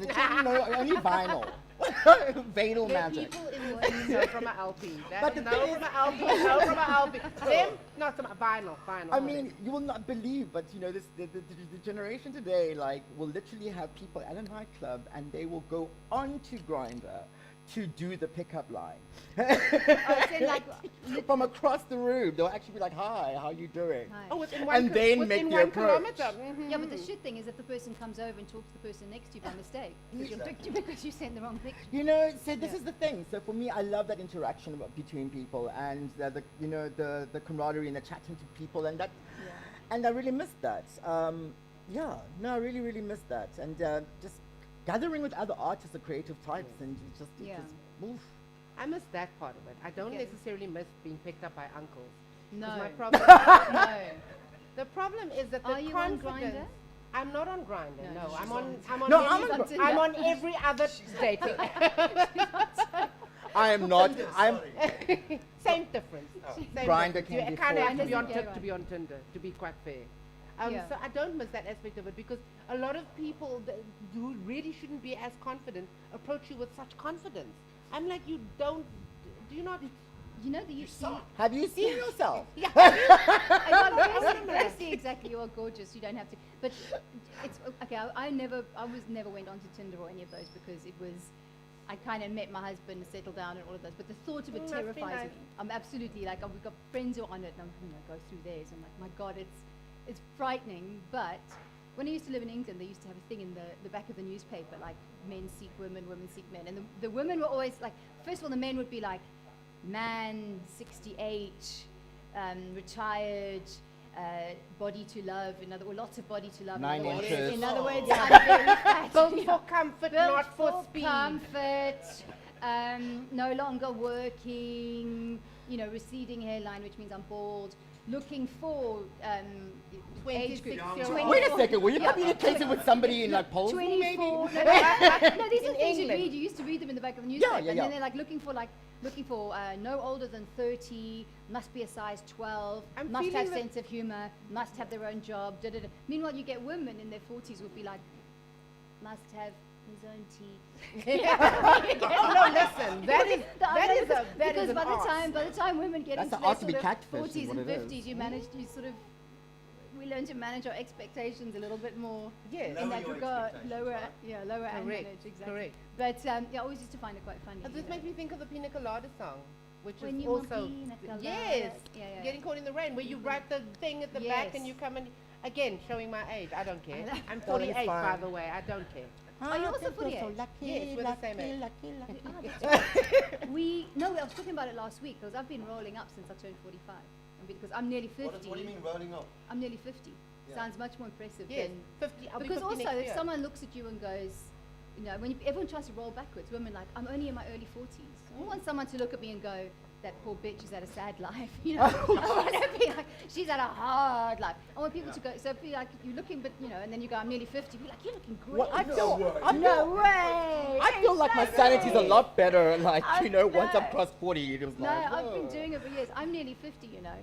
only vinyl. Vinyl There are magic. people in the know from an LP. But the Know thing from is- an LP, know from an LP. Them, not from a vinyl. I mean, you will not believe, but the generation today, like, will literally have people at a nightclub and they will go on to Grindr to do the pickup line. It's in like From across the room, they'll actually be like, "Hi, how you doing?" Hi. Oh, within And then make within the 1 approach. kilometer. Mhm. Yeah, but the shit thing is if the person comes over and talks to the person next to you by mistake because you sent the wrong picture. So this is the thing. So for me, I love that interaction between people and the camaraderie and the chatting to people and that, and I really miss that. I really, really miss that, and just gathering with other artists or creative types and just move. I miss that part of it. I don't Okay. necessarily miss being picked up by uncles. 'Cause No. My problem, No. the problem is that the Are you on confidence. Grindr? I'm not on Grindr. No, No, she's I'm on. on- I'm on. No, many- I'm on Gr- I'm on every other dating. I am not. I'm. Same difference. Same Grindr difference. can You be kind of have to be full. on Yeah, to be on Tinder, to be quite fair. Yeah. So I don't miss that aspect of it because a lot of people who really shouldn't be as confident approach you with such confidence. I'm like, you don't. Do you not? You know, you see, Have you seen yourself? Yeah. I see exactly. You are gorgeous. You don't have to. But it's okay. I never went onto Tinder or any of those because it was. I kind of met my husband, settled down, and all of those. But the thought of it Must be terrifies nice. me. I'm absolutely like we've got friends who are on it, and go through theirs. I'm like, my God, it's frightening. But when I used to live in England, they used to have a thing in the back of the newspaper, like men seek women, women seek men, and the women were always like. First of all, the men would be like. Man, 68, retired, body to love. Lots of body to love. 9 inches. In other words, I'm very fat. Built for comfort, Built not for speed. comfort. No longer working. Receding hairline, which means I'm bald. Looking for age group. 26-year-old. Wait a second. Were you communicating with somebody in like Poland, maybe? 24. No, these In are things you'd England. read. You used to read them in the back of the newspaper, yeah, and yeah. then they're like looking for no older than 30, must be a size 12, I'm must feeling have that- sense of humor, must have their own job. Da, da, da. Meanwhile, you get women in their 40s would be like, must have his own teeth. Oh no! Listen, that is Because an by art. the time women get That's into an their art to be sort of catfished is 40s what and it is. 50s, we learn to manage our expectations a little bit more. Yes. In Lower that your regard, expectations, lower, right. lower and Correct, manage, exactly. correct. But I always used to find it quite funny. This makes me think of the Pina Colada song, which When is you want also pina colada. yes, Yeah. getting caught in the rain, where you write the thing at the back and Yes. you come and again showing my age. I don't care. I'm Oh, it's 48 by fine. the way. I don't care. Are you also I feel 48? so lucky, Yes, we're the same age. lucky. Ah, that's right. I was talking about it last week because I've been rolling up since I turned 45. Because I'm nearly 50. What do you mean rolling up? I'm nearly 50. Yeah. Sounds much more impressive Yes, than 50. I'll be because 50 also next if year. someone looks at you and goes, when everyone tries to roll backwards, women like, I'm only in my early 40s. I want someone to look at me and go, that poor bitch is had a sad life. I want to be like, she's had a hard life. I want people to go, so be like, you're looking, but and then you go, I'm nearly 50. Be like, you're looking great. Well, No way. I feel like my sanity's a lot better. Like I once know. I've crossed 40, it was No, like. I've been oh. doing it for years. I'm nearly 50, People are like,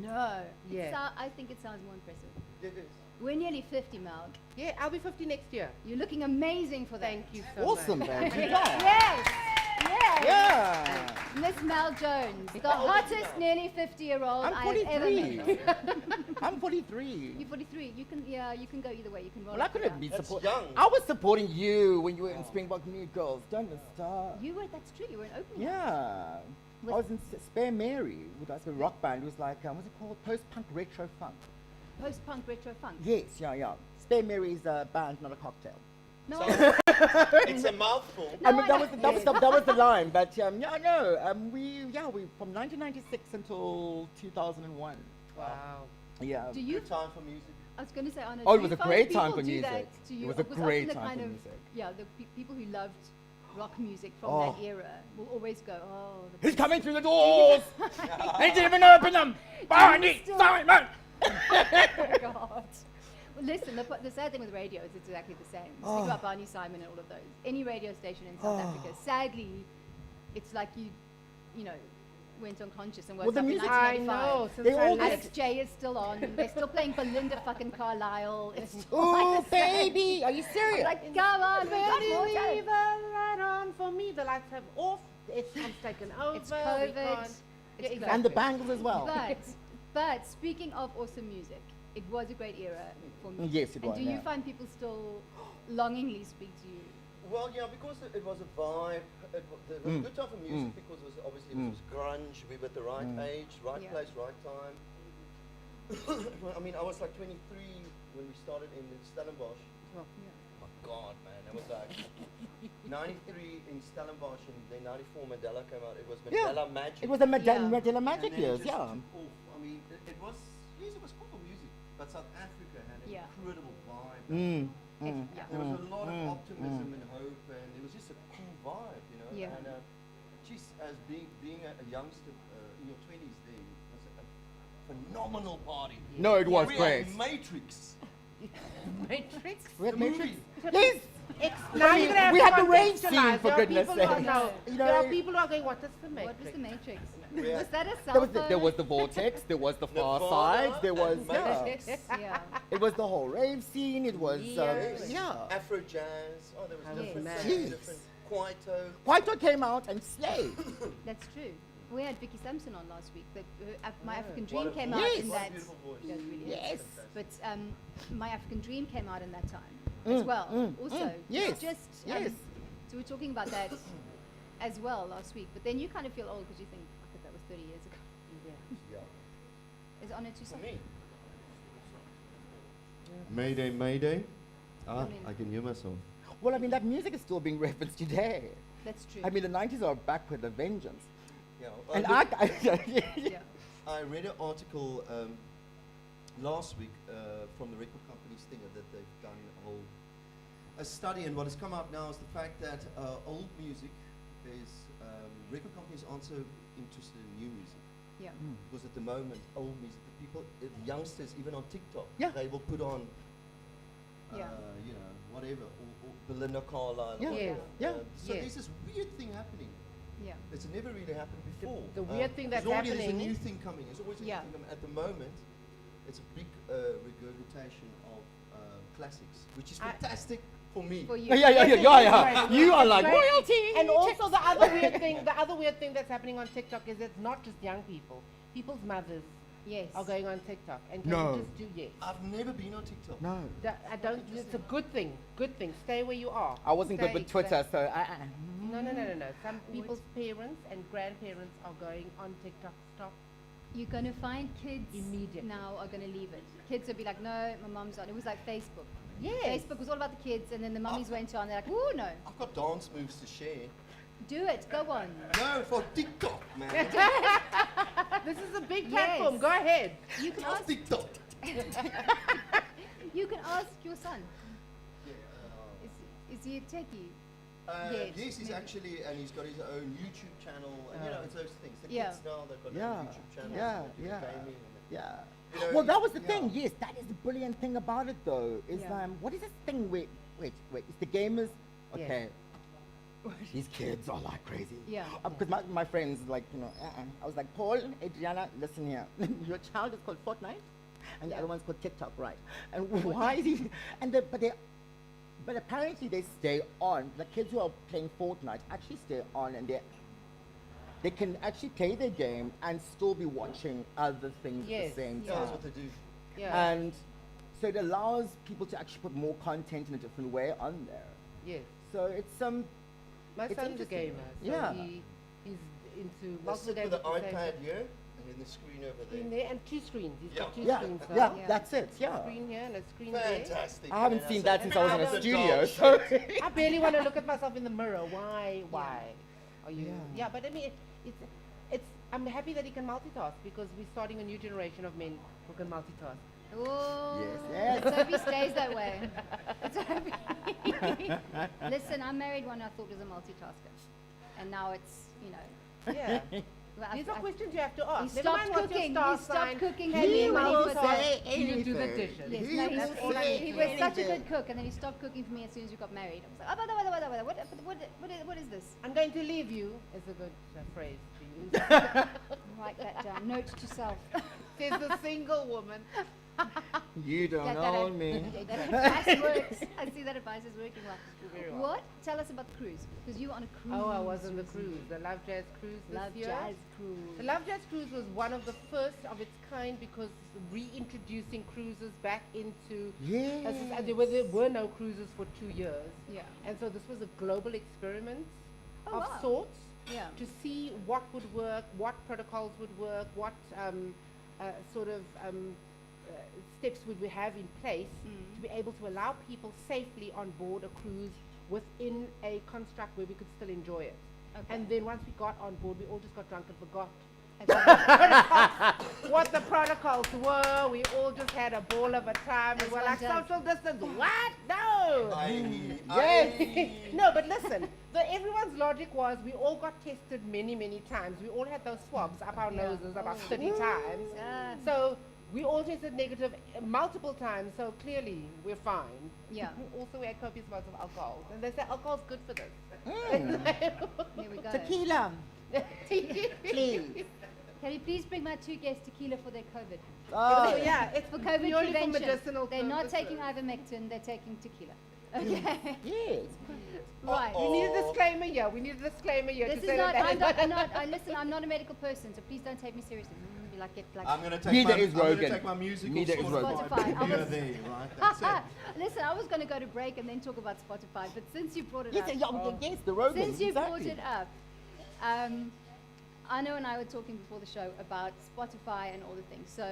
no. Yeah. I think it sounds more impressive. It is. We're nearly 50, Mel. Yeah, I'll be 50 next year. You're looking amazing for that. Thank you so Awesome, much. man. Yes. Yes. Yeah. Miss Mel Jones, the hottest nearly 50-year-old I'm I've ever 43. met. I'm 43. You're 43. You can go either way. You can roll Well, I up or couldn't down. be That's supporting. young. I was supporting you when you were in Springbok New Girls. Don't even start. That's true. You were an opening. Yeah. I was in Spare Mary with us, a rock band. It was like, what's it called? Post-punk retro funk. Post-punk retro funk. Yes, yeah. Spare Mary is a band, not a cocktail. No, So, it's a mouthful. I mean, I that was the line. But we from 1996 until 2001. Wow. Yeah. do you? Good time for music. I was going to say, Anna. Oh, it do was you a find great time people for do music. that to you? It was a Because great often the time kind for of- music. Yeah, the people who loved rock music from Oh. that era will always go, oh. The He's coming through the doors. He didn't even open them. Barney still- Simon. Oh, God. Well, listen, the sad thing with radio is it's exactly the same. Speak Oh. about Barney Simon and all of those. Any radio station in South Oh. Africa, sadly, it's like went unconscious and woke Well, the up in music- I 1995. know. Since They I all left. Alex J is still on. They're still playing Belinda fucking Carlisle. It's still Oh, like the same. baby, are you I'm serious? like, come on, we've got more Leave time. it right on for me. The lights have off. It's taken over. It's we COVID. can't- It's Yeah, And the exactly. bangles as well. But speaking of awesome music, it was a great era for me. Yes, it and was, do you yeah. find people still longingly speak to you? Well, yeah, because it was a vibe. It was a good time for music because it was obviously it was grunge. We were at the right age, right Yeah. place, right time. I mean, I was like 23 when we started in Stellenbosch. Oh. My God, man, it was like 93 in Stellenbosch and then 94 Mandela came out. It was Yeah. Mandela Magic. It was the Yeah. Mandela Magic And then it years, just yeah. took off. I mean, it was, yes, it was cool for music, but South Africa had an Yeah. incredible vibe. Yeah. There was a lot of optimism and hope, and it was just a cool vibe, you know. Yeah. And geez, as being a youngster in your 20s, then was a phenomenal party. No, it was We great. had Matrix. Matrix. We had The Matrix. movie. Yes. Now you're gonna have we to had the rave contextualize. scene, for There are goodness people who are sake. now- You There are know, people who are going, what is the Matrix? What was the Matrix? Yeah. Was that a cell there was, phone? there was the vortex, there was the far Nirvana side, there was, and yeah. Matrix. Yeah. It was the whole rave scene, it was, Yes. yeah. Afro jazz. Oh, there was Oh, different man. sounds, Jeez. different Kwaito. Kwaito came out and slayed. That's true. We had Vicky Sampson on last week. My Yeah. African What Dream a came voice. out Yes. in What a that. beautiful voice. Yeah, it really is. Yes. But My African Dream came out in that time as well. Also, Yes. It's just Yes. So we're talking about that as well last week. But then you kind of feel old because you think, fuck it, that was 30 years ago. Yeah. Yeah. Is it on it too For soft? me. Mayday, Mayday. Ah, mean- I can hear myself. Well, I mean, that music is still being referenced today. That's true. I mean, the 90s are back with a vengeance. Yeah. And look, yeah. I read an article last week from the record companies thing that they've done a study, and what has come out now is the fact that old music is record companies aren't so interested in new music Yeah. because at the moment old music, the people, the youngsters, even on TikTok, Yeah. they will put on, Yeah. you know, whatever, or Belinda Carlisle. Yeah. or Yes. whatever. Yeah. So Yes. there's this weird thing happening. Yeah. It's never really happened before. the weird thing that's there's already happening- There's a new thing coming. There's always a Yeah. new thing coming. At the moment, it's a big regurgitation of classics, which is I- fantastic for me. For you. Yeah. You are like Right. royalty. And also the other weird thing that's happening on TikTok is it's not just young people. People's mothers Yes. are going on TikTok. And can No. you just do yes? I've never been on TikTok. No. I don't. It's a good thing. Good thing. Stay where you are. I wasn't good Stay- with Twitter, so No. Some people's parents and grandparents are going on TikTok. Stop. You're going to find kids Immediately. now are going to leave it. Kids will be like, no, my mom's on. It was like Facebook. Yes. Facebook was all about the kids, and then the mummies went on. They're like, ooh, no, I've got dance moves to share. do it, go on. No, for TikTok, man. This is a big Yes. platform. Go ahead. You can How's ask. TikTok? You can ask your son. Yeah, Is he a techie? yes, Yes, he's maybe. actually, and he's got his own YouTube channel, and you know, it's those things. The Yeah. kids now, they've got Yeah. their YouTube channels, Yeah, and they do yeah. gaming and yeah. You know, Well, that was the yeah. thing. Yes, that is the brilliant thing about it, though. Is Yeah. what is this thing? Wait. It's the gamers. Yeah. Okay. These kids are like crazy. Yeah. Because my friends like I was like, Paul, Adriana, listen here. Your child is called Fortnite, and the Yeah. other one's called TikTok, right? And why is he? But apparently they stay on. The kids who are playing Fortnite actually stay on, and they can actually play their game and still be watching other things at Yes, the same yeah. Yeah, that's time. what they do. Yeah. And so it allows people to actually put more content in a different way on there. Yes. So it's My It's son's a interesting. gamer. So Yeah. he's into They multiple sit games with the at the same iPad time. here, and then the screen over there. In there and two screens. He's got two Yeah. screens now. yeah, Yeah. that's it. A Yeah. screen here and a screen there. Fantastic. I haven't man. seen said, that since I was in a "The studio. dog So shit." I barely want to look at myself in the mirror. Why? Are you? Yeah. Yeah, but I mean, it's. I'm happy that he can multitask because we're starting a new generation of men who can multitask. Oh, Yes. let's hope he stays that way. Let's hope he- Listen, I married one I thought was a multitasker, and now it's, Yeah. well, These are questions you have to ask. He Never stopped mind what's your cooking. star He stopped sign. cooking. He and he will was say the- do you do the dishes? Yes, He no, will he say was such a anything. good cook, and then he stopped cooking for me as soon as we got married. I was like, What is this? I'm going to leave you is a good phrase to use. Write that down. Note to self. Says the single woman. You don't That- that own ad- me. That advice works. I see that advice is working Very well. well. What? Tell us about the cruise. Because you were on a cruise. Oh, I was on the Susie. cruise, the Love Jazz cruise this Love year. Jazz cruise. The Love Jazz cruise was one of the first of its kind because reintroducing cruises back into. Yeah. There were no cruises for 2 years, Yeah. and so this was a global experiment Oh, of wow. sorts Yeah. to see what would work, what protocols would work, what sort of steps would we have in place to be able to allow people safely on board a cruise within a construct where we could still enjoy it. Okay. And then once we got on board, we all just got drunk and forgot Okay. what the protocols were. We all just had a ball of a time. We As were one like, does. social distance, what? No! Yes. No, but listen, everyone's logic was we all got tested many, many times. We all had those swabs up our Yeah. noses about Oh. 30 times. Ah. So we all tested negative multiple times, so clearly we're fine. Yeah. Also, we had copious amounts of alcohol. And they say alcohol's good for this. There we go. Tequila, please. Can you please bring my 2 guests tequila for their COVID? Oh, So yeah, it's For COVID purely for prevention. medicinal They're not purposes. taking ivermectin, they're taking tequila. Okay. Yes. Right. We need a disclaimer here. We need a disclaimer here This to is say not, that I'm not, listen, I'm not a medical person, so please don't take me seriously. I'm gonna take Neither my, is I'm gonna Rogan. take my musical Neither is Rogan. Spotify. I You're was- there, right? That's it. Listen, I was going to go to break and then talk about Spotify, but since you brought it Yes, up, yes, the Rogan. since you exactly. brought it up, Anna and I were talking before the show about Spotify and all the things. So,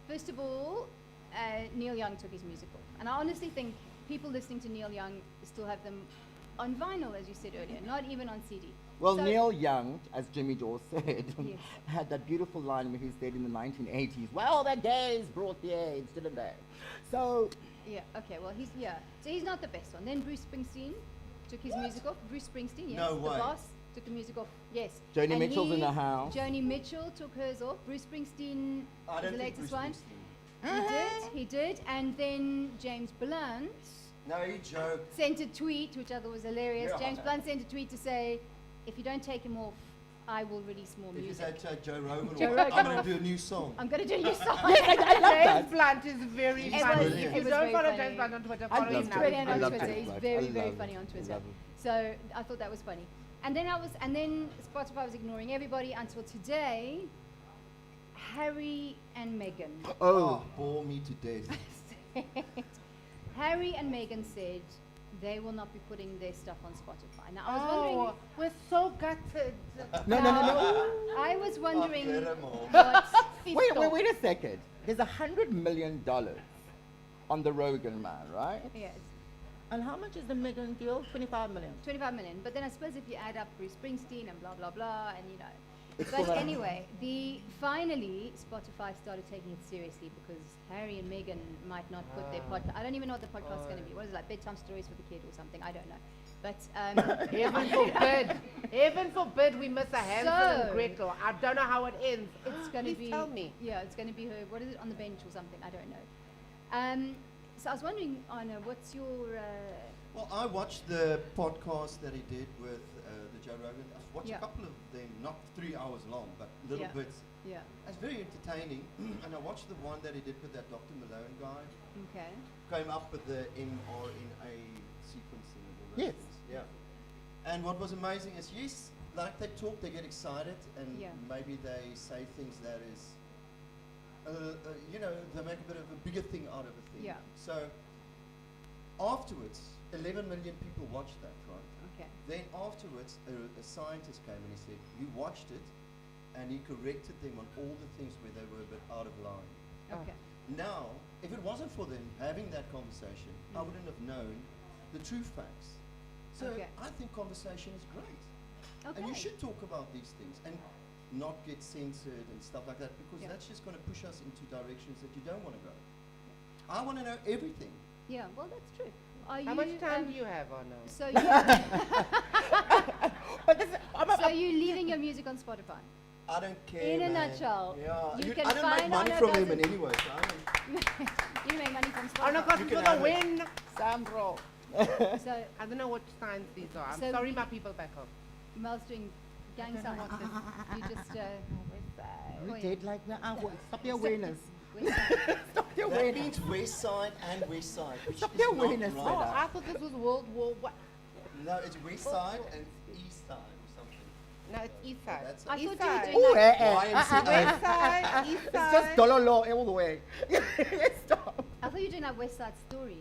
first of all, Neil Young took his music off. And I honestly think people listening to Neil Young still have them on vinyl, as you said earlier, not even on CD. Well, So- Neil Young, as Jimmy Dawes said, Yes. had that beautiful line where he said in the 1980s, well, the gays brought the AIDS, didn't they? So, Yeah, okay, well, So he's not the best one. Then Bruce Springsteen took his music off. Bruce Springsteen, yes. No The way. boss took the music off, yes. Joni And Mitchell's in the house. Joni Mitchell took hers off. Bruce Springsteen I was don't the think latest Bruce one. Springsteen. He did. And then James Blunt No, you joke. sent a tweet, which I thought was hilarious. Yeah. James Blunt sent a tweet to say, if you don't take him off, I will release more If you music. said Joe Rogan, Joe or Rogan. I'm gonna do a new song. I'm going to do a new song. I love James that. Blunt is very It funny. was- If it you was don't very follow funny. James Blunt on Twitter, I follow love him He's now. James. brilliant I on love Twitter. James He's Blunt. very, I very love funny him. on I Twitter. love him. So I thought that was funny. And then Spotify was ignoring everybody until today. Harry and Meghan. Oh, Bore me to death. Harry and Meghan said they will not be putting their stuff on Spotify. Now I was wondering. Oh, we're so gutted. no. I was wondering Get 'em all. what. Wait a second. There's $100 million on the Rogan man, right? Yes, And how much is the Megan deal? 25 million. 25 million. But then I suppose if you add up Bruce Springsteen and blah blah blah, and you know. It's But still a- anyway, finally Spotify started taking it seriously because Harry and Meghan might not put their podcast. I don't even know what the podcast's going to be. What is it, like bedtime stories for the kid or something? I don't know. But Heaven forbid. Heaven forbid we miss a Hansel and So- Gretel. I don't know how it ends. it's going to Please be. tell me. Yeah, it's going to be her. What is it on the bench or something? I don't know. So I was wondering, Anna, what's your? Well, I watched the podcast that he did with the Joe Rogan. I've watched Yeah. a couple of them, not 3 hours long, but little Yeah. bits. Yeah. It's very entertaining. And I watched the one that he did with that Dr. Malone guy. Okay. Came up with the mRNA sequencing and all those Yes. things. Yeah. And what was amazing is, yes, like they talk, they get excited, and Yeah. maybe they say things that is, you know, they make a bit of a bigger thing out of a thing. Yeah. So afterwards, 11 million people watched that, right? Okay. Then afterwards, a scientist came and he said, you watched it, and he corrected them on all the things where they were a bit out of line. Oh. Okay. Now, if it wasn't for them having that conversation, I Mm. wouldn't have known the true facts. So Okay. I think conversation is great. Okay. And you should talk about these things and not get censored and stuff like that, because Yeah. that's just going to push us into directions that you don't want to go. I want to know everything. Yeah. Well, that's true. Are How you, much time do you have, Anna? So you, But this is, so you leaving your music on Spotify? I don't care. In a man. nutshell, Yeah. you can I don't make find money Anna from him in doesn't- any way. So I don't, You make money from Anna Spotify. comes You for can the have it. win, Sandro. So I don't know what signs these are. I'm So sorry, we- my people back home. Mel's doing gang I don't know signs. what You just We Point. did like that. Stop your awareness. wait, sorry. Stop your That awareness. means west side and west side, which Stop is your not awareness, right. Oh, Fiona. I thought this was World War What? No, it's west side and east side or something. No, it's East Side. That's I it. thought East you were Side. doing Oh, like, West Side, East It's Side. just dollar all the way. Stop. I thought you were doing like West Side Story.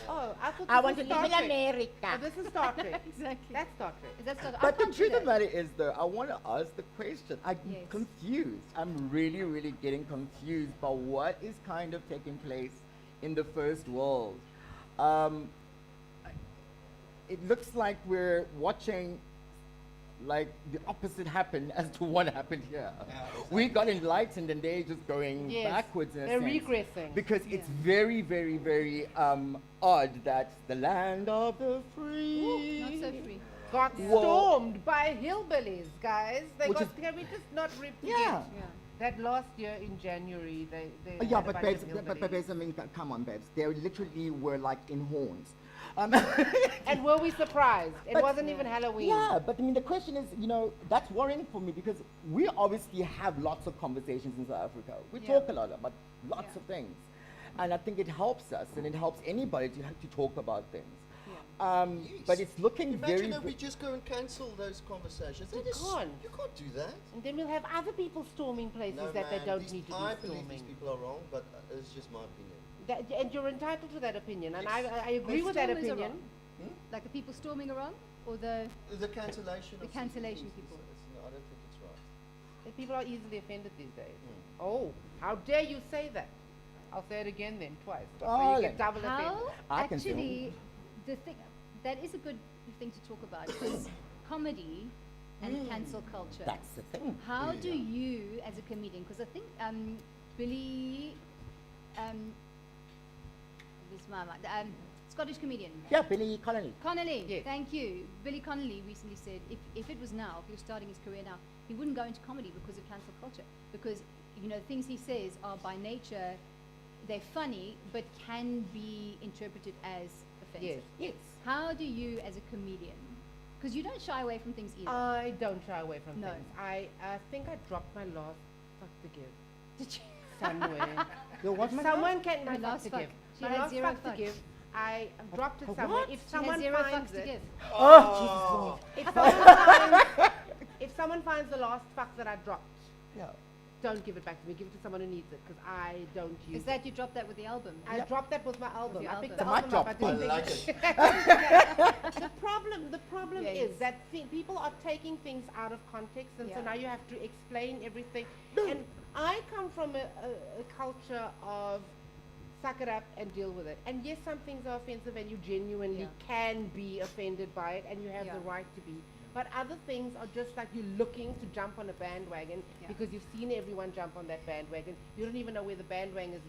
Oh, I thought I this want was to live in Star Trek. America. Oh, this is Star Trek. Exactly. That's Star Trek. Is that Star I But the can't do truth of the that. matter is, though, I want to ask the question. I'm Yes. confused. I'm really, really getting confused by what is kind of taking place in the first world. It looks like we're watching like the opposite happen as to what happened here. We got enlightened and they're just going Yes, backwards in a they're sense. regressing. Because it's Yeah. very, very, very odd that the land of the free. Not so free. Got Whoa. stormed by hillbillies, guys. They Which got. is- Can we just not repeat Yeah. Yeah. that last year in January? They Yeah, had a but bunch babes, of but hillbillies. babes, I mean, come on, babes. They literally were like in horns. And were we surprised? It But- wasn't even Halloween. Yeah, but I mean, the question is, that's worrying for me because we obviously have lots of conversations in South Africa. We Yeah. talk a lot about lots Yeah. of things. And I think it helps us and it helps anybody to have to talk about things. But it's looking Imagine very... if we just go and cancel those conversations. You That is- can't. You can't do that. And then we'll have other people storming places No, that they man, don't these- need to I be believe these storming. people are wrong, but it's just my opinion. And you're entitled to that opinion, and Yes. I agree with that Stormers are opinion. wrong. Like the people storming are wrong, or the The cancellation The of cancellation CCTVs people. No, I don't think it's right. And people are easily offended these days. Mm. Oh, how dare you say that? I'll say it again then, twice. So Oh, you like- get double offended. how I can see actually the thing that is a good thing to talk about because comedy and cancel culture. That's the thing. How do Yeah. you, as a comedian, because I think Billy, this is my mind, Scottish comedian, Yeah, Billy Connolly. Connolly, Yes. thank you. Billy Connolly recently said if it was now, if he was starting his career now, he wouldn't go into comedy because of cancel culture. Because, things he says are by nature, they're funny, but can be interpreted as offensive. Yes. How do you, as a comedian, because you don't shy away from things either. I don't shy away from No. things. I think I dropped my last fuck to give Did you? somewhere. Your what, my Someone can My my fuck last to fuck. give. She My had last zero fuck to fucks. give. I dropped it A somewhere. what? If She had someone 0 finds fucks to it, give. Oh, if someone finds, if someone finds the last fuck that I dropped, yeah. don't give it back to me. Give it to someone who needs it because I don't use Is it. that you dropped that with the album? I dropped that with my album. your I picked album. the It's a album mic up. drop. I didn't I think like it. the problem Yes. is that people are taking things out of context, and so Yeah. now you have to explain everything. And I come from a culture of suck it up and deal with it. And yes, some things are offensive, and you genuinely Yeah. can be offended by it, and you have the Yeah. right to be. But other things are just like you're looking to jump on a bandwagon Yeah. because you've seen everyone jump on that bandwagon. You don't even know where the bandwagon's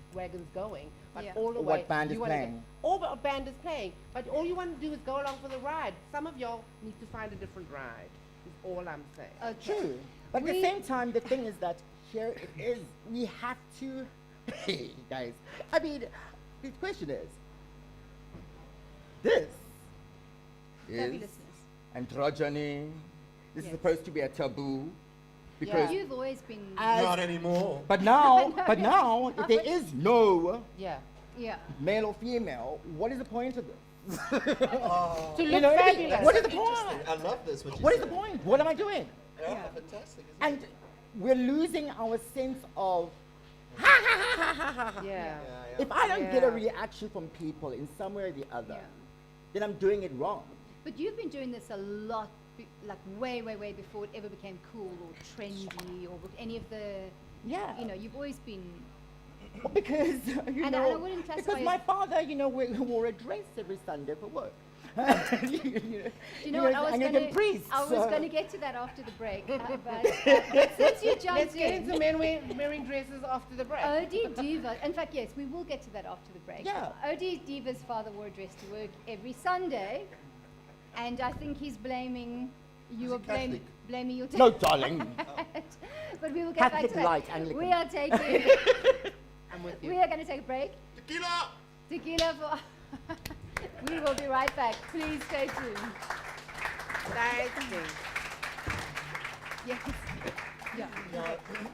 going, but Yeah. all the Or way what band you is wanna playing. or what band is playing. But all you want to do is go along for the ride. Some of y'all need to find a different ride. Is all I'm saying. Okay. True. But at the We- same time, the thing is that here it is. We have to. Hey, guys. I mean, the question is this is Fabulousness. androgyny. This is Yes. supposed to be a taboo. Because. You've always been. As- Not anymore. But now, if there is no Yeah. Yeah. male or female, what is the point of this? Oh, To look You know, fabulous. what is the interesting. point? I love this. What, What you is the said. point? What am I doing? Yeah, Yeah. fantastic. Isn't And it? we're losing our sense of Yeah. if I don't get a Yeah. reaction from people in some way or the other, Yeah. then I'm doing it wrong. But you've been doing this a lot, like way, way, way before it ever became cool or trendy or with any of the. Yeah. You've always been. Because And I wouldn't classify because it- my father, wore a dress every Sunday for work. You know what? I was Anglican priest. I was so- going to get to that after the break, but since you jumped Let's get in. into men wearing dresses after the break. OD Diva. In fact, yes, we will get to that after the break. Yeah. OD Diva's father wore a dress to work every Sunday, and I think he's blaming you Is are he Catholic? blaming your No, darling. But we will get Catholic back to that. light, Anglican. We are taking. I'm with you. We are going to take a break. Tequila! Tequila for We will be right back. Please stay tuned. Thank you. Yes. Yeah.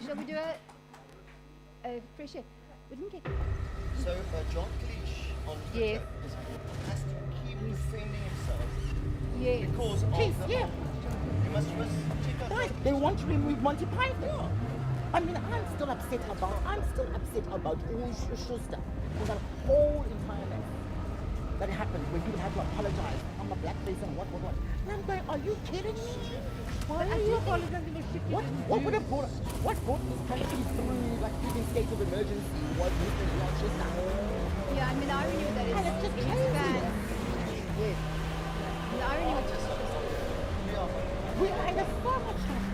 Shall we do a fresh air? We didn't get. So John Cleese on Twitter Yes. has to keep defending himself Yes. because Please, of yeah. You must check out Right, they want to remove Monty Python. I mean, I'm still upset about all Schuster for that whole entire mess that happened when people had to apologize on the blackface and what. And I'm going, are you kidding me? Why are you apologizing for shit you didn't do? What brought this country through like even state of emergency was Mr. Schuster. Yeah, I mean, the irony with that is And it's just his crazy. fans. Yes. The irony with We are in a so much time.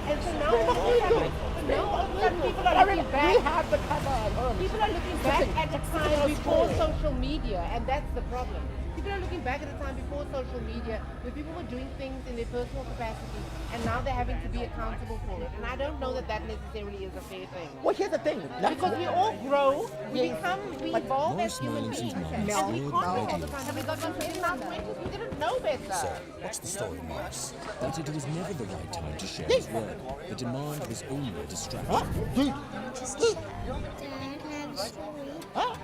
And so now what's happening? Now all of a sudden people are looking We back. have the cover at home. People are looking back at the time before social media, and that's the problem. People are looking back at the time before social media, where people were doing things in their personal capacity, and now they're having to be accountable for it. And I don't know that that necessarily is a fair thing. Well, here's the thing. Because we all grow, we But evolve More as human smiling beings, since and we Mars. can't be all the time. we got one In question our on that? 20s, we didn't know better. What's the story, Morris? That it was never the right time to share his work. The demand was only a distraction. Huh? Dude. Dad, can I have a story? Huh?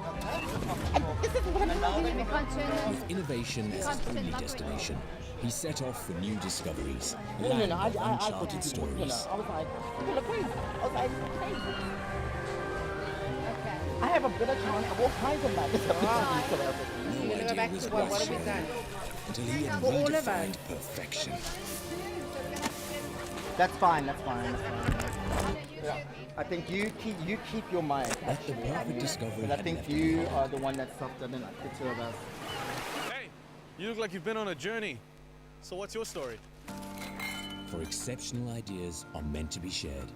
And this is what I'm saying. We can't turn this. With innovation as his only destination, he set off for new discoveries, No, land I of thought uncharted you did. stories. I was like, people are crazy. I was like, crazy. Okay. I have a better chance of all kinds of madness of No We're gonna go idea back was to what have we right done? until he had For all of us. redefined perfection. That's fine. Yeah. I think you keep your mind. That the perfect discovery But I had think left you him. are the one that's softer than the two of us. Hey, you look like you've been on a journey. So what's your story? For exceptional ideas are meant to be shared.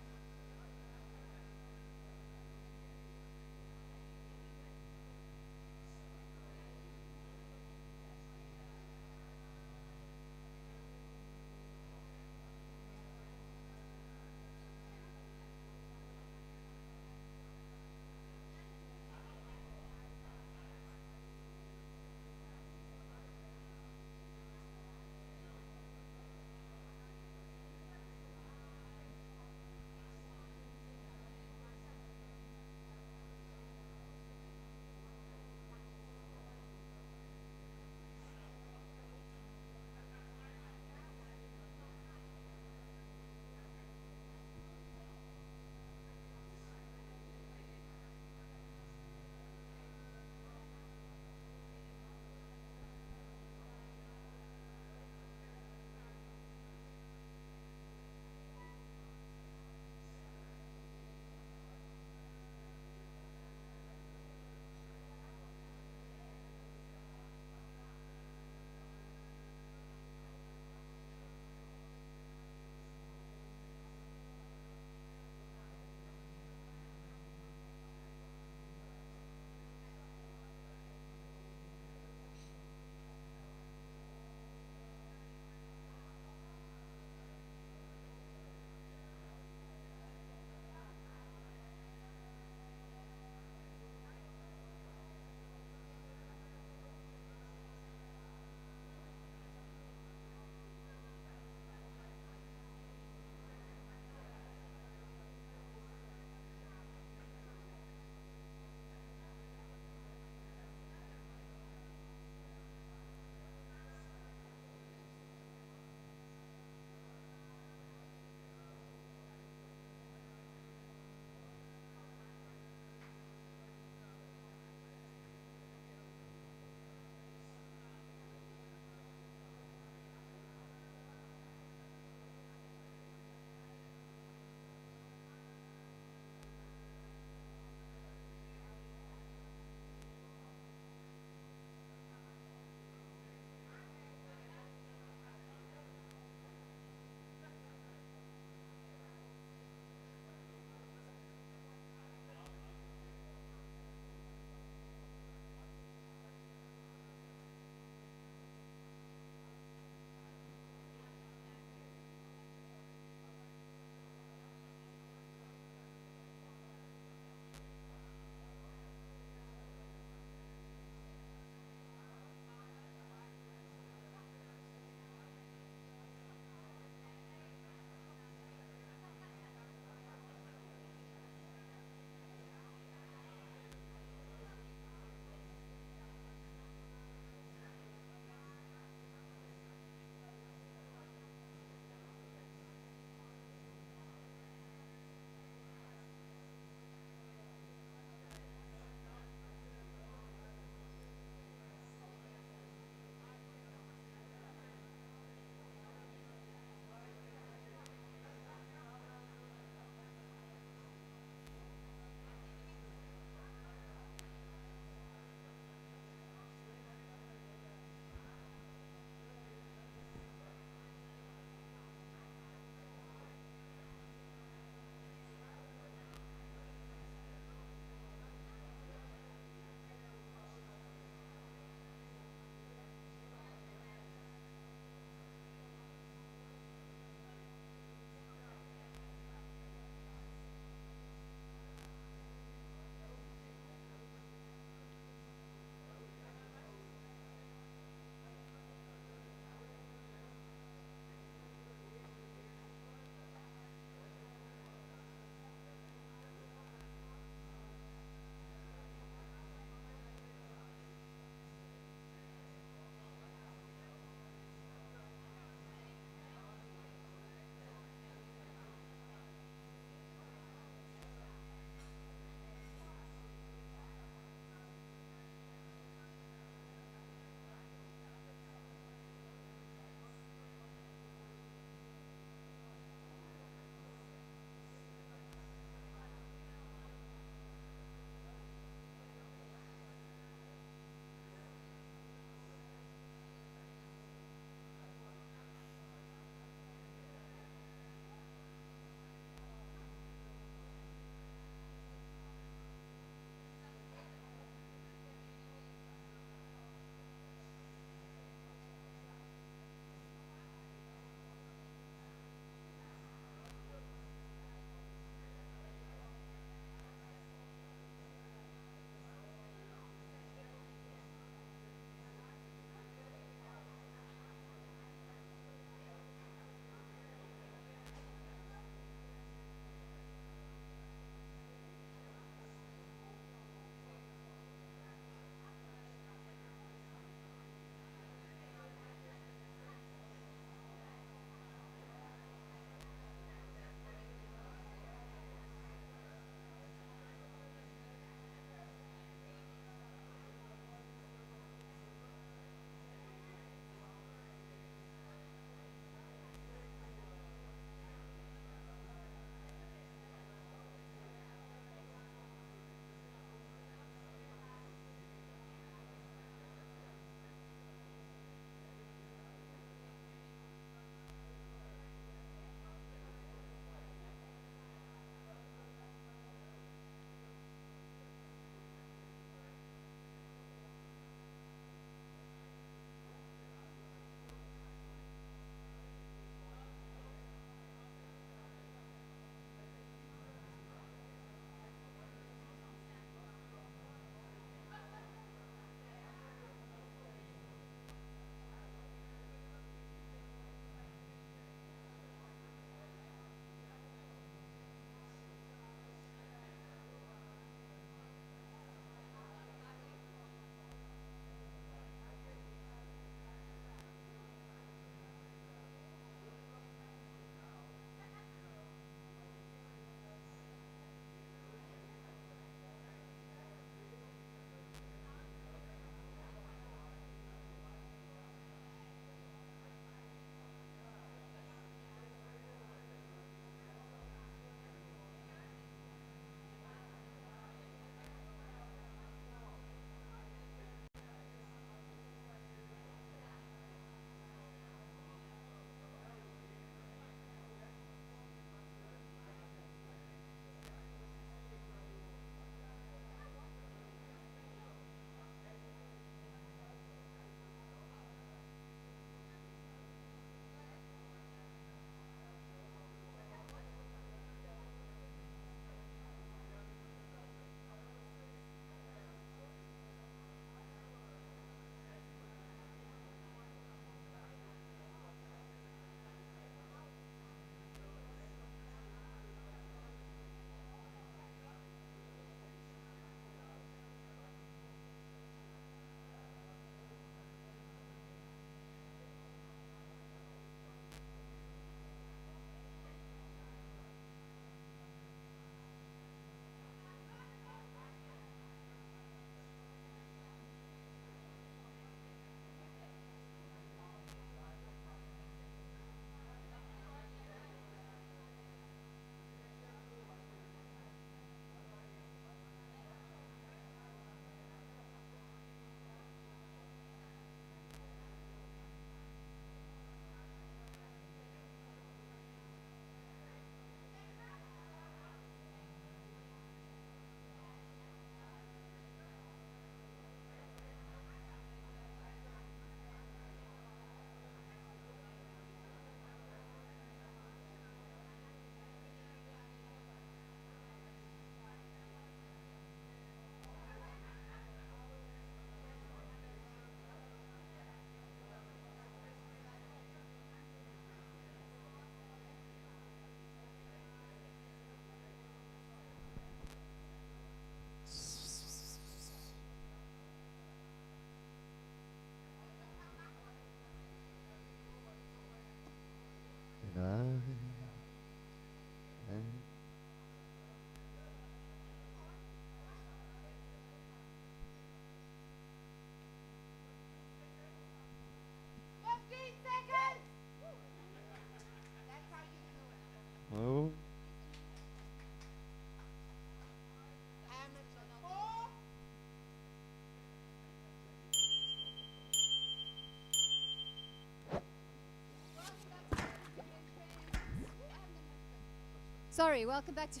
Sorry, welcome back to.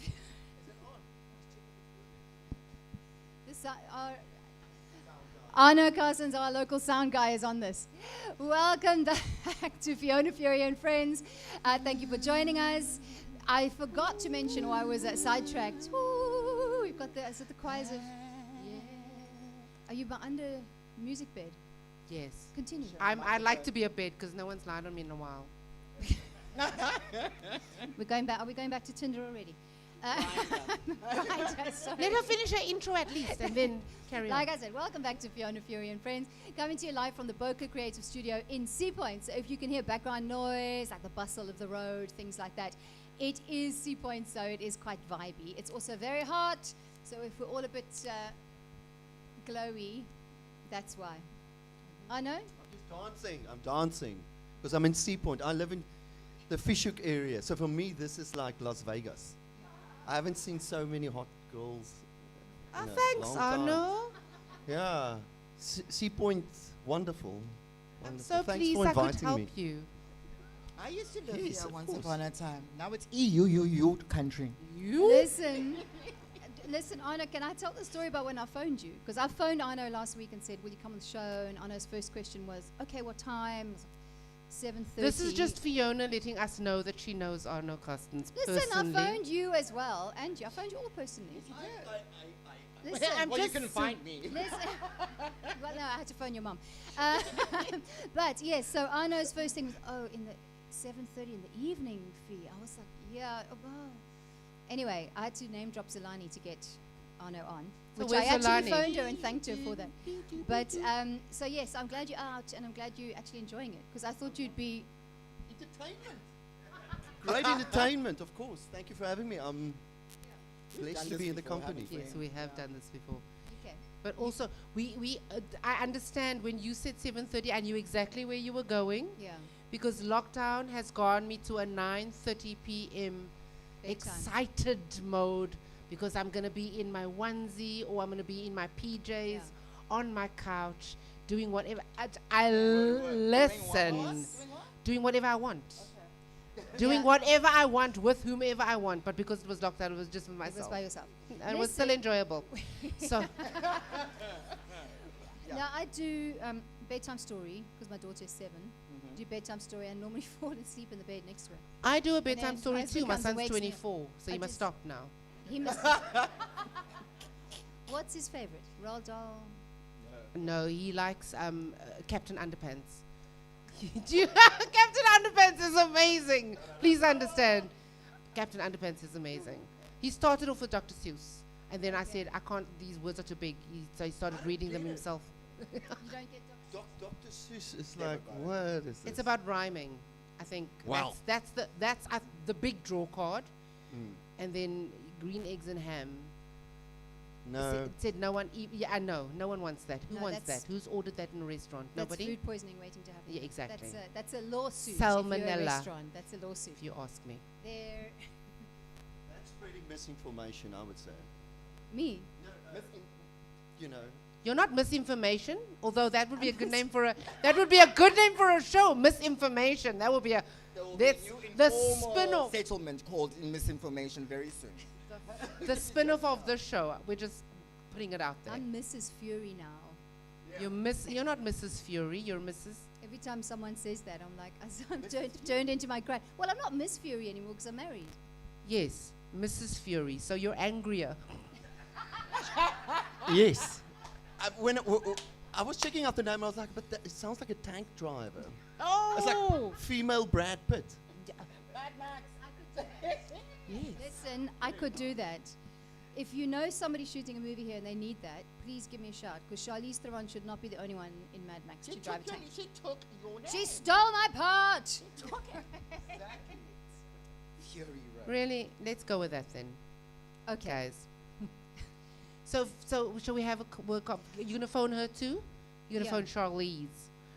This Arno Carson's our local sound guy is on this. Welcome back to Fiona, Furey and Friends. Thank you for joining us. I forgot to mention why I was sidetracked. Woo, we've got the choirs of. Yeah. Are you under music bed? Yes. Continue. I'd like to be a bed because no one's lied on me in a while. We're going back. Are we going back to Tinder already? Right, sorry. Let her finish her intro at least and then carry on. Like I said, welcome back to Fiona, Furey and Friends. Coming to you live from the Boca Creative Studio in Sea Point. So if you can hear background noise, like the bustle of the road, things like that, it is Sea Point, so it is quite vibey. It's also very hot, so if we're all a bit glowy, that's why. I know? I'm dancing. Because I'm in Sea Point. I live in the Fishhook area. So for me, this is like Las Vegas. I haven't seen so many hot girls. in a Thanks, long time. Arno. Yeah. Sea Point, wonderful. I'm Wonderful. so Thanks pleased for I could inviting help me. you. I used to live Yes, here of once course. upon a time. Now it's EU country. Listen, Arno, can I tell the story about when I phoned you? Because I phoned Arno last week and said, will you come on the show? And Arno's first question was, okay, what time? 7:30. This is just Fiona letting us know that she knows Arno Custins Listen, personally. I phoned you as well, and I phoned you all personally. Listen, I'm Well, you just couldn't find me. listen. Well, no, I had to phone your mum. But yes, so Arno's first thing was, oh, in the 7:30 in the evening fee. I was like, yeah. Oh, wow. Anyway, I had to name drop Zolani to get Arno on, So which I where's actually Zolani? phoned her and thanked her for that. But so yes, I'm glad you're out, and I'm glad you're actually enjoying it, because I thought you'd be. Entertainment. Great entertainment, of course. Thank you for having me. I'm blessed done to this be in the before, company. haven't Yes, we have done this before. Okay. But also, I understand when you said 7:30, I knew exactly where you were going Yeah. because lockdown has gone me to a 9:30 p.m. Bedtime. excited mode because I'm going to be in my onesie or I'm going to be in my PJs on my couch doing whatever. Listen, doing whatever I want. Doing Yeah. whatever I want with whomever I want, but because it was lockdown, it was just with It was myself. by yourself. And it was still Listen. enjoyable. So, Now I do bedtime story because my daughter is 7. Do bedtime story and normally fall asleep in the bed next to her. I do a then bedtime my story husband too. My comes and son's wakes me up. 24, so I you must just- stop now. He must. What's his favorite? Roald Dahl. No, he likes Captain Underpants. Captain Underpants is amazing. Please understand. Captain Underpants is amazing. He started off with Dr. Seuss. And then I said, I can't, these words are too big. So he started reading them himself. You don't get Dr. Seuss is like, what is this? It's about rhyming, I think. Wow. That's the big draw card. And then green eggs and ham. No. It said no one, yeah, I know. No one wants that. Who No, wants that? that's- Who's ordered that in a restaurant? That's Nobody? food poisoning waiting to happen. Yeah, exactly. That's a lawsuit. If you're a Salmonella. restaurant, that's a lawsuit. If you ask me. There, That's spreading misinformation, I would say. me. You know. You're not misinformation, although that would be a good name for a show. Misinformation. That would be a that's the spin-off. Settlement called in misinformation very soon. The spin-off of the show. We're just putting it out there. I'm Mrs. Fury now. You're not Mrs. Fury. You're Mrs. Every time someone says that, I'm like, I'm turned into my grand. Well, I'm not Miss Fury anymore because I'm married. Yes, Mrs. Fury. So you're angrier. Yes. When I was checking out the name, I was like, but it sounds like a tank driver. Oh. It's like female Brad Pitt. Listen, I could do that. If you know somebody shooting a movie here and they need that, please give me a shout. Because Charlize Theron should not be the only one in Mad Max to drive a tank. She took your name. She stole my part. Fury Road. Really? Let's go with that then, Okay. guys. So shall we have a work up? You're gonna phone her too? You're gonna Yeah. phone Charlize.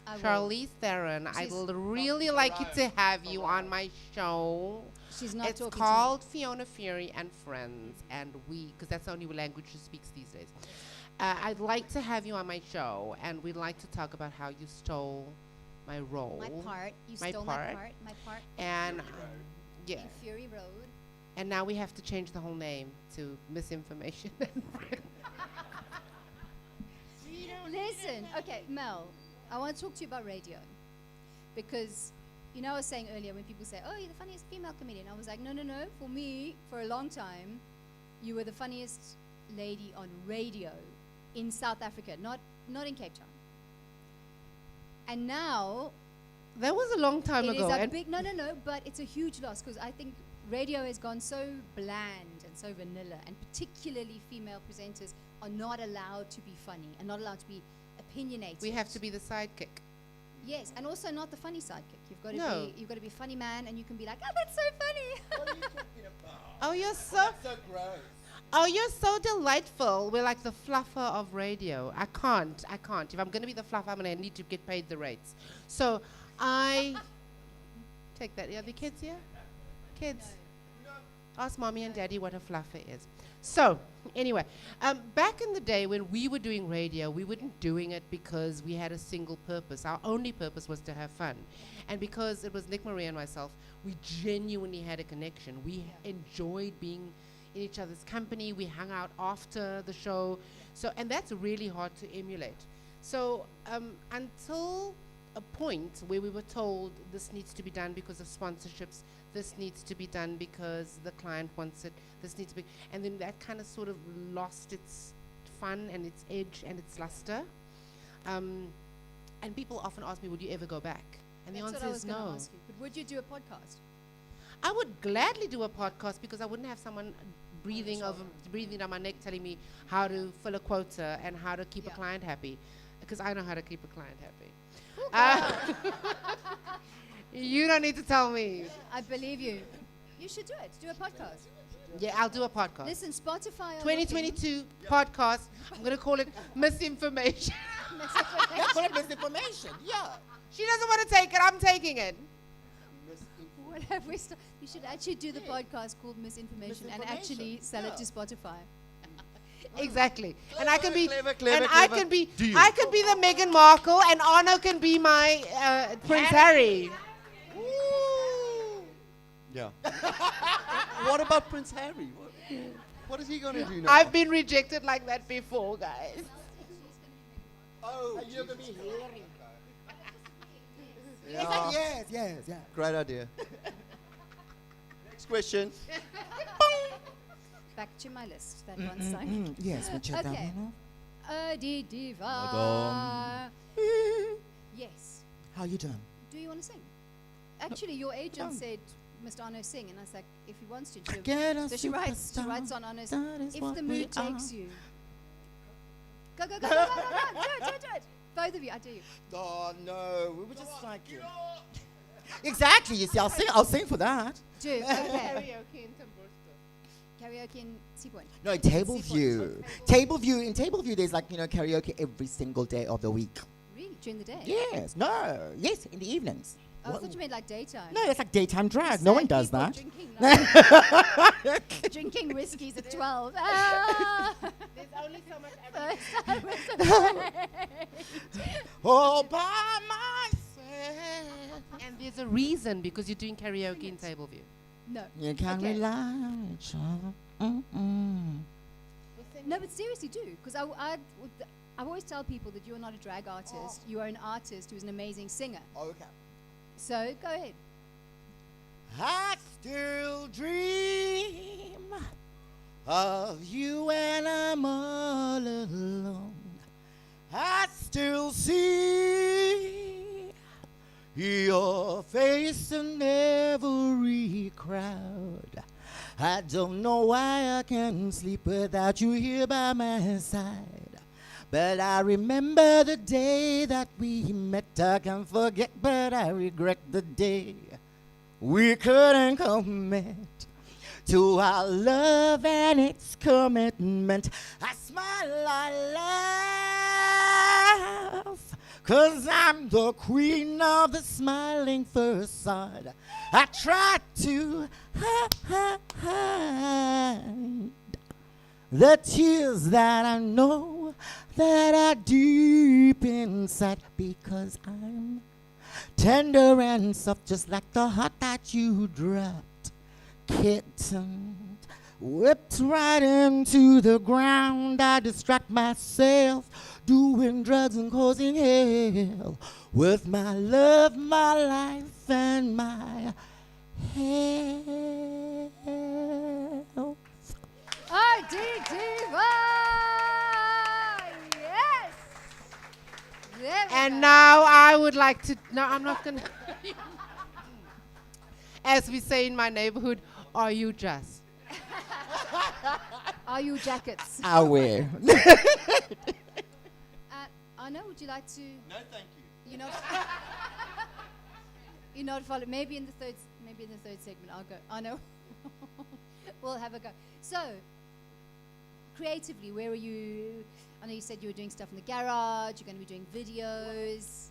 I will. Charlize Theron, I'd She's- really like it to have you on my show. She's not It's talking called Fiona, Furey and Friends, and because that's the only language she speaks these days. I'd like to have you on my show, and we'd like to talk about how you stole my role. to me. My part. You My stole part. my part. My part And yeah, in Fury Road. And now we have to change the whole name to Misinformation. Listen, okay, Mel, I want to talk to you about radio. Because, you know, I was saying earlier when people say, oh, you're the funniest female comedian. I was like, no. For me, for a long time, you were the funniest lady on radio in South Africa, not in Cape Town. And now, That was a long time it ago. is a and big, no, but it's a huge loss because I think radio has gone so bland and so vanilla, and particularly female presenters are not allowed to be funny and not allowed to be opinionated. we have to be the sidekick. Yes, and also not the funny sidekick. You've got to No. be a funny man, and you can be like, oh, that's so funny. What are you talking about? Oh, you're so That's so gross. Oh, you're so delightful. We're like the fluffer of radio. I can't. If I'm going to be the fluffer, I'm going to need to get paid the rates. So I take that. Are the kids here? Kids. Ask mommy and daddy what a fluffer is. So anyway, back in the day when we were doing radio, we weren't doing it because we had a single purpose. Our only purpose was to have fun. And because it was Nick, Marie, and myself, we genuinely had a connection. We enjoyed being in each other's company. We hung out after the show. So, and that's really hard to emulate. So until a point where we were told this needs to be done because of sponsorships, this needs to be done because the client wants it, this needs to be, and then that kind of sort of lost its fun and its edge and its luster. And people often ask me, would you ever go back? And That's the what answer I is was going to no. ask you. But would you do a podcast? I would gladly do a podcast because I wouldn't have someone breathing down my neck telling me how to fill a quota and how to keep a client happy, because I know how to keep a client happy. You don't need to tell me. I believe you. You should do it. Do a podcast. Yeah, I'll do a podcast. Listen, Spotify. are 2022 podcast. I'm going to call it Misinformation. looking- That's what misinformation. Yeah. She doesn't want to take it. I'm taking it. What have we you should actually do the podcast called Misinformation and actually sell it to Spotify. Exactly. And I can be clever, and I clever. can be Deal. I can be the Meghan Markle and Arno can be my Prince Harry. Yeah. What about Prince Harry? What is he going to do now? I've been rejected like that before, guys. Oh, You're going to be hearing yeah. Yes. Great idea. Next question. Back to my list. That one's signed. Yes, we check Okay. that one Adi Diva. off. Yes. How you doing? Do you want to sing? Actually, your agent said Mr. Arno sing, and I was like, if he wants to, Get a so she writes superstar, on Arno's. that is If what the we mood takes are. you, go, do it. Both of you, I do. Oh no, we were just like exactly. You see, I'll sing for that. Do okay. Karaoke in Timbursdorp. Karaoke in Seapoint. No, in Table View. In Table View, there's like karaoke every single day of the week. Really, during the day? Yes, in the evenings. Oh, I thought you meant like daytime. No, it's like daytime drag. No one Sad does people that. Drinking, like, drinking whiskeys at 12. Ah! There's only so much First I was afraid. All by myself. And there's a reason because you're doing karaoke in Tableview. No. You can Okay. rely on each other. No, but seriously do. Because I always tell people that you're not a drag artist. You are an artist who's an amazing singer. Okay. So go ahead. I still dream of you and I'm all alone. I still see your face in every crowd. I don't know why I can't sleep without you here by my side. But I remember the day that we met. I can't forget, but I regret the day we couldn't commit to our love and its commitment. I smile, I laugh, 'cause I'm the queen of the smiling facade. I try to hide the tears that I know that are deep inside, because I'm tender and soft, just like the heart that you dropped kitten whipped right into the ground. I distract myself doing drugs and causing hell with my love, my life, and my health. RD Diva! Yes! There we And go. now I would like to. No, I'm not going to. As we say in my neighborhood, are you just? Are you jackets? I wear. Anna, would you like to? No, thank you. You're not. You're not following. Maybe in the third segment, I'll go. I know. We'll have a go. So, creatively, where are you? I know you said you were doing stuff in the garage. You're going to be doing videos.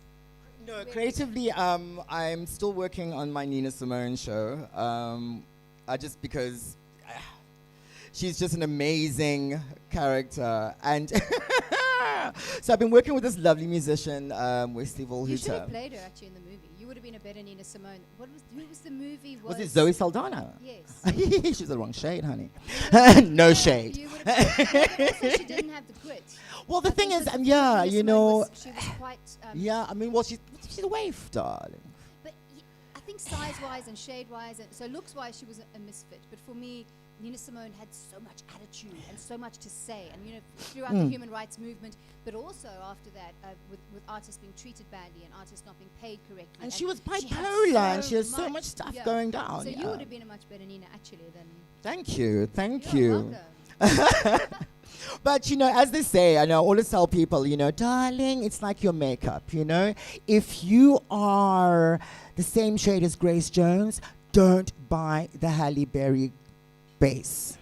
No, creatively, I'm still working on my Nina Simone show. Just because she's just an amazing character, and so I've been working with this lovely musician, Wesley You should Volhuter. have played her actually in the movie. You would have been a better Nina Simone. Who was the movie? Was it Zoe Saldana? Yes. She's the wrong shade, honey. No shade. You would have been, but also she didn't have the grit. Well, the I thing think is, that yeah, Nina you Simone know, she was quite. yeah, I mean, well, she's a wave, darling. But I think size-wise and shade-wise, and so looks-wise, she was a misfit. But for me, Nina Simone had so much attitude and so much to say, and throughout the human rights movement, but also after that, with artists being treated badly and artists not being paid correctly. And she was had bipolar, and she has so much stuff yeah. going down. So yeah. you would have been a much better Nina actually than. Thank you, thank You're you. welcome. But, as they say, I know, I always tell people, darling, it's like your makeup, If you are the same shade as Grace Jones, don't buy the Halle Berry base.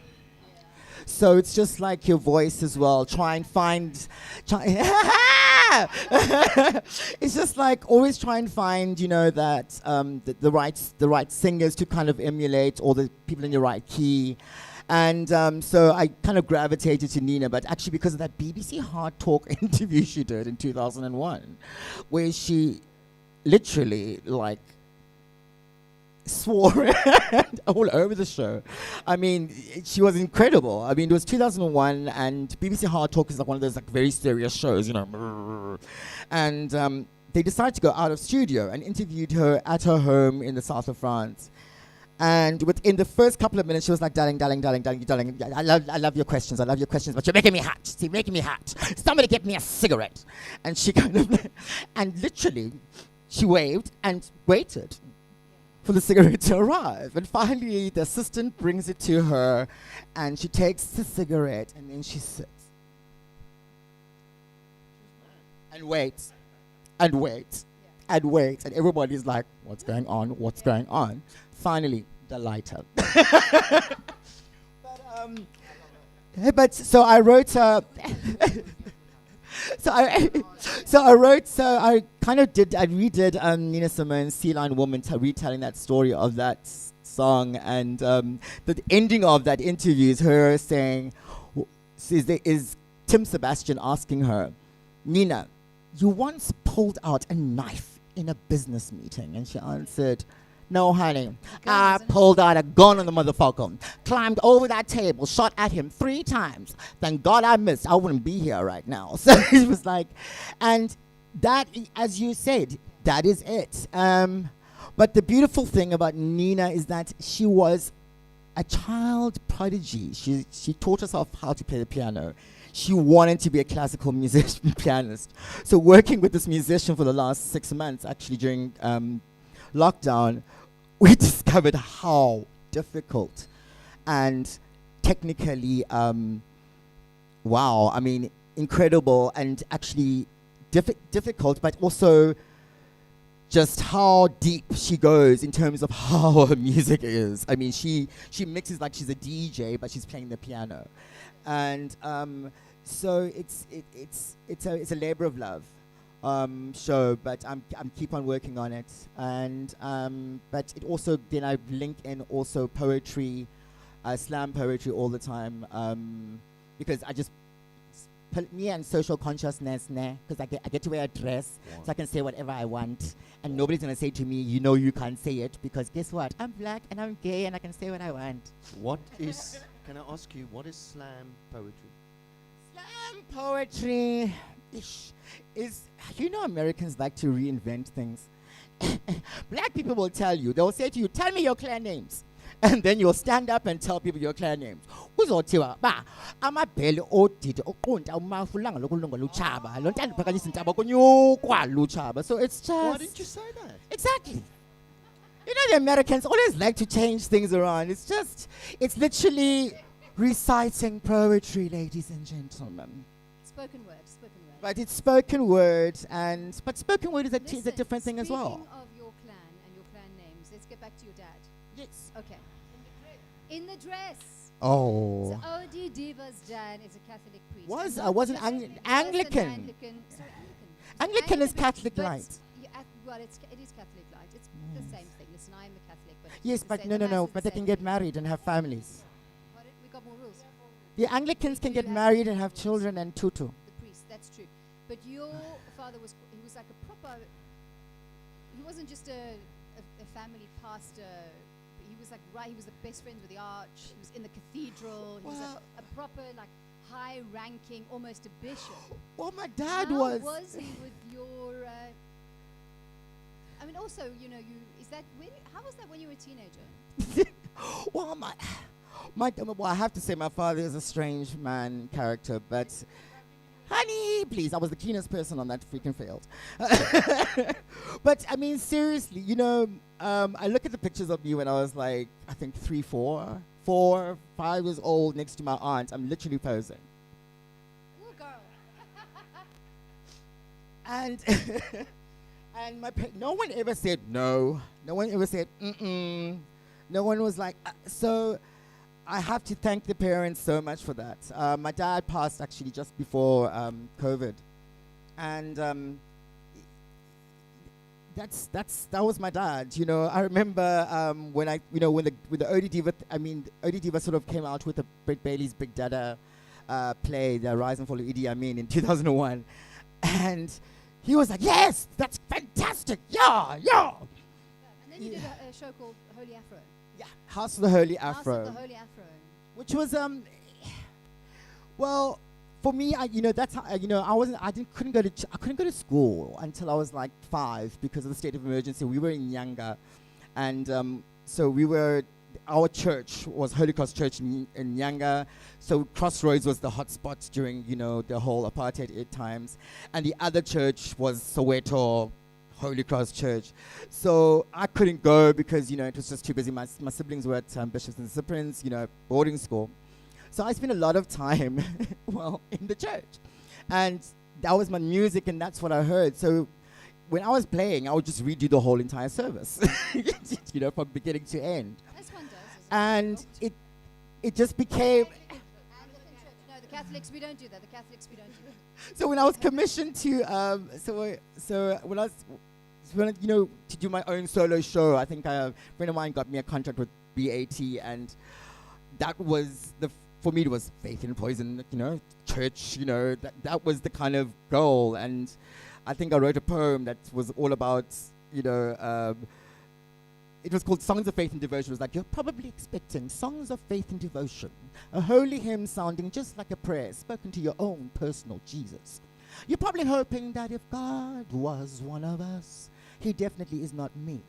So it's just like your voice as well. It's just like always try and find, that the right singers to kind of emulate, or the people in your right key. And so I kind of gravitated to Nina, but actually because of that BBC Hard Talk interview she did in 2001, where she literally swore all over the show. I mean, she was incredible. I mean, it was 2001, and BBC Hard Talk is like one of those very serious shows, And they decided to go out of studio and interviewed her at her home in the south of France. And within the first couple of minutes, she was like, darling, I love your questions, but you're making me hot. You're making me hot. Somebody get me a cigarette. And she and literally, she waved and waited for the cigarette to arrive. And finally, the assistant brings it to her, and she takes the cigarette, and then she sits. And waits, and waits, and waits. And everybody's like, what's going on? What's going on? Finally, the lighter. But so I wrote. I redid Nina Simone's Sea Lion Woman, retelling that story of that song, and the ending of that interview is her saying, is Tim Sebastian asking her, Nina, you once pulled out a knife in a business meeting, and she answered, no, honey. I pulled out a gun on the motherfucker, climbed over that table, shot at him 3 times. Thank God I missed. I wouldn't be here right now. So it was like, and that, as you said, that is it. But the beautiful thing about Nina is that she was a child prodigy. She taught herself how to play the piano. She wanted to be a classical musician, pianist. So working with this musician for the last 6 months, actually during lockdown, we discovered how difficult and technically, wow, I mean, incredible and actually difficult, but also just how deep she goes in terms of how her music is. I mean, she mixes like she's a DJ, but she's playing the piano, and so it's a labor of love. Show, but I'm keep on working on it, and but it also then I link in also poetry, slam poetry all the time, because I just me and social consciousness, because I get to wear a dress, so I can say whatever I want, and nobody's gonna say to me, you know, you can't say it, because guess what? I'm black and I'm gay and I can say what I want. What is, can I ask you, what is slam poetry? Slam poetry is, you know, Americans like to reinvent things. Black people will tell you, they'll say to you, tell me your clan names. And then you'll stand up and tell people your clan names. Uzothiwa ba amabhele odidi oqonta umafulanga lokulunga luchaba lo ntando phakanyisa intaba kunyukwa luchaba. So it's just, Why didn't you say that? exactly. You know, the Americans always like to change things around. It's just, it's literally reciting poetry, ladies and gentlemen. Spoken word, spoken word. But it's spoken word, but spoken word is a Listen, different thing as well. Speaking of your clan and your clan names, let's get back to your dad. Yes. Okay. In the dress. Oh. So O.D. Diva's dad is a Catholic priest. Was And I wasn't not just- Anglican. Anglican. Sorry, Anglican. Anglican is Catholic but light. Well, it is Catholic light. It's the same thing. Listen, I'm a Catholic, but Yes, it's the but same- no, the no, mass is but the they can same get thing. married and have families. Pardon? We got more rules. The Anglicans can You get have married and rules. have children and tutu. The priest, that's true. But your father was like a proper, he wasn't just a family pastor. He was like, right, he was the best friends with the arch. He was in the cathedral. He was Well- a proper, like, high-ranking, almost a bishop. Well, my dad How was. was he with your, I mean, also, you know, how was that when you were a teenager? Well, well, I have to say my father is a strange man character, but honey, please, I was the keenest person on that freaking field. But I mean, seriously, you know, I look at the pictures of me when I was like, I think 3, 4, 5 years old next to my aunt. I'm literally posing. Ooh, girl. And and no one ever said no. No one ever said mm-mm. No one was like, so I have to thank the parents so much for that. My dad passed actually just before COVID, and that was my dad. You know, I remember when the OD Diva, OD Diva sort of came out with the Brett Bailey's Big Dada play, The Rise and Fall of Idi Amin in 2001, and he was like, yes, that's fantastic, yeah. And then you did a show called Holy Afro. Yeah, House of the Holy Afro. House of the Holy Afro. Which was well, for me, that's how I couldn't go to school until I was like 5 because of the state of emergency. We were in Nyanga, and so our church was Holy Cross Church in Nyanga. So Crossroads was the hot spot during the whole apartheid times, and the other church was Soweto Holy Cross Church. So I couldn't go because, it was just too busy. My siblings were at Bishops and Cyprian's, boarding school. So I spent a lot of time, in the church. And that was my music and that's what I heard. So when I was playing, I would just redo the whole entire service, from beginning to end. This one does. And it just became... Anglican Church. No, the Catholics, we don't do that. The Catholics, we don't do that. So when I was commissioned to, to do my own solo show, I think a friend of mine got me a contract with BAT, and that was for me it was Faith in Poison, church, that was the kind of goal. And I think I wrote a poem that was all about, it was called Songs of Faith and Devotion. It was like, you're probably expecting songs of faith and devotion, a holy hymn sounding just like a prayer spoken to your own personal Jesus. You're probably hoping that if God was one of us, he definitely is not me.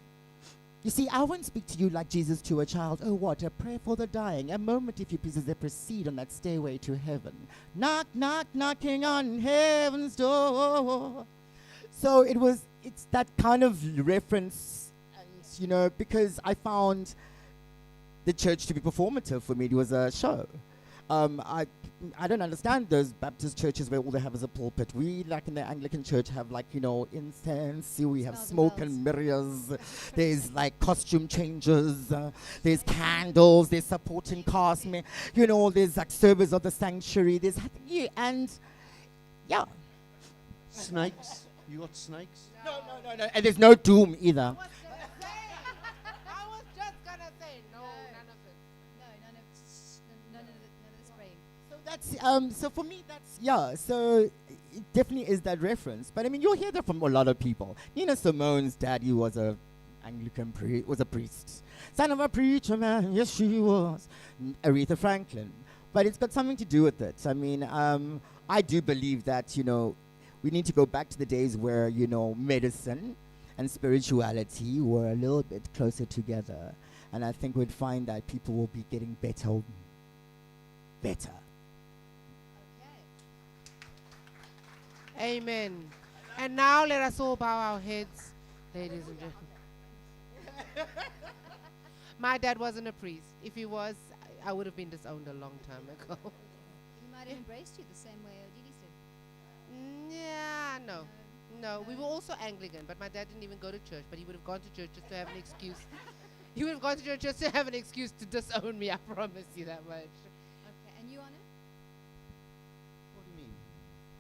You see, I won't speak to you like Jesus to a child. Oh, what a prayer for the dying. A moment, if you please, as they proceed on that stairway to heaven. Knock, knock, knocking on heaven's door. So it's that kind of reference. Because I found the church to be performative for me. It was a show. I don't understand those Baptist churches where all they have is a pulpit. We, like in the Anglican church, have incense, we have Smells smoke bells. and mirrors, there's costume changes, there's candles, there's supporting cast, there's service of the sanctuary, and yeah. Snakes? You got snakes? No, and there's no doom either. I was just gonna say no, none of it. No, none of the spraying. So that's so for me that's so it definitely is that reference. But I mean, you'll hear that from a lot of people. Nina Simone's daddy was a was a priest, son of a preacher man. Yes, she was. Aretha Franklin. But it's got something to do with it. I mean, I do believe that we need to go back to the days where medicine and spirituality were a little bit closer together, and I think we'd find that people will be getting better. Okay. Amen. And now let us all bow our heads, ladies and gentlemen. My dad wasn't a priest. If he was, I would have been disowned a long time ago. He might have embraced you the same way Odidis did. Yeah, no. We were also Anglican, but my dad didn't even go to church, but he would have gone to church just to have an excuse. He would have gone to church just to have an excuse to disown me, I promise you that much. Okay, and you, Anna? What do you mean?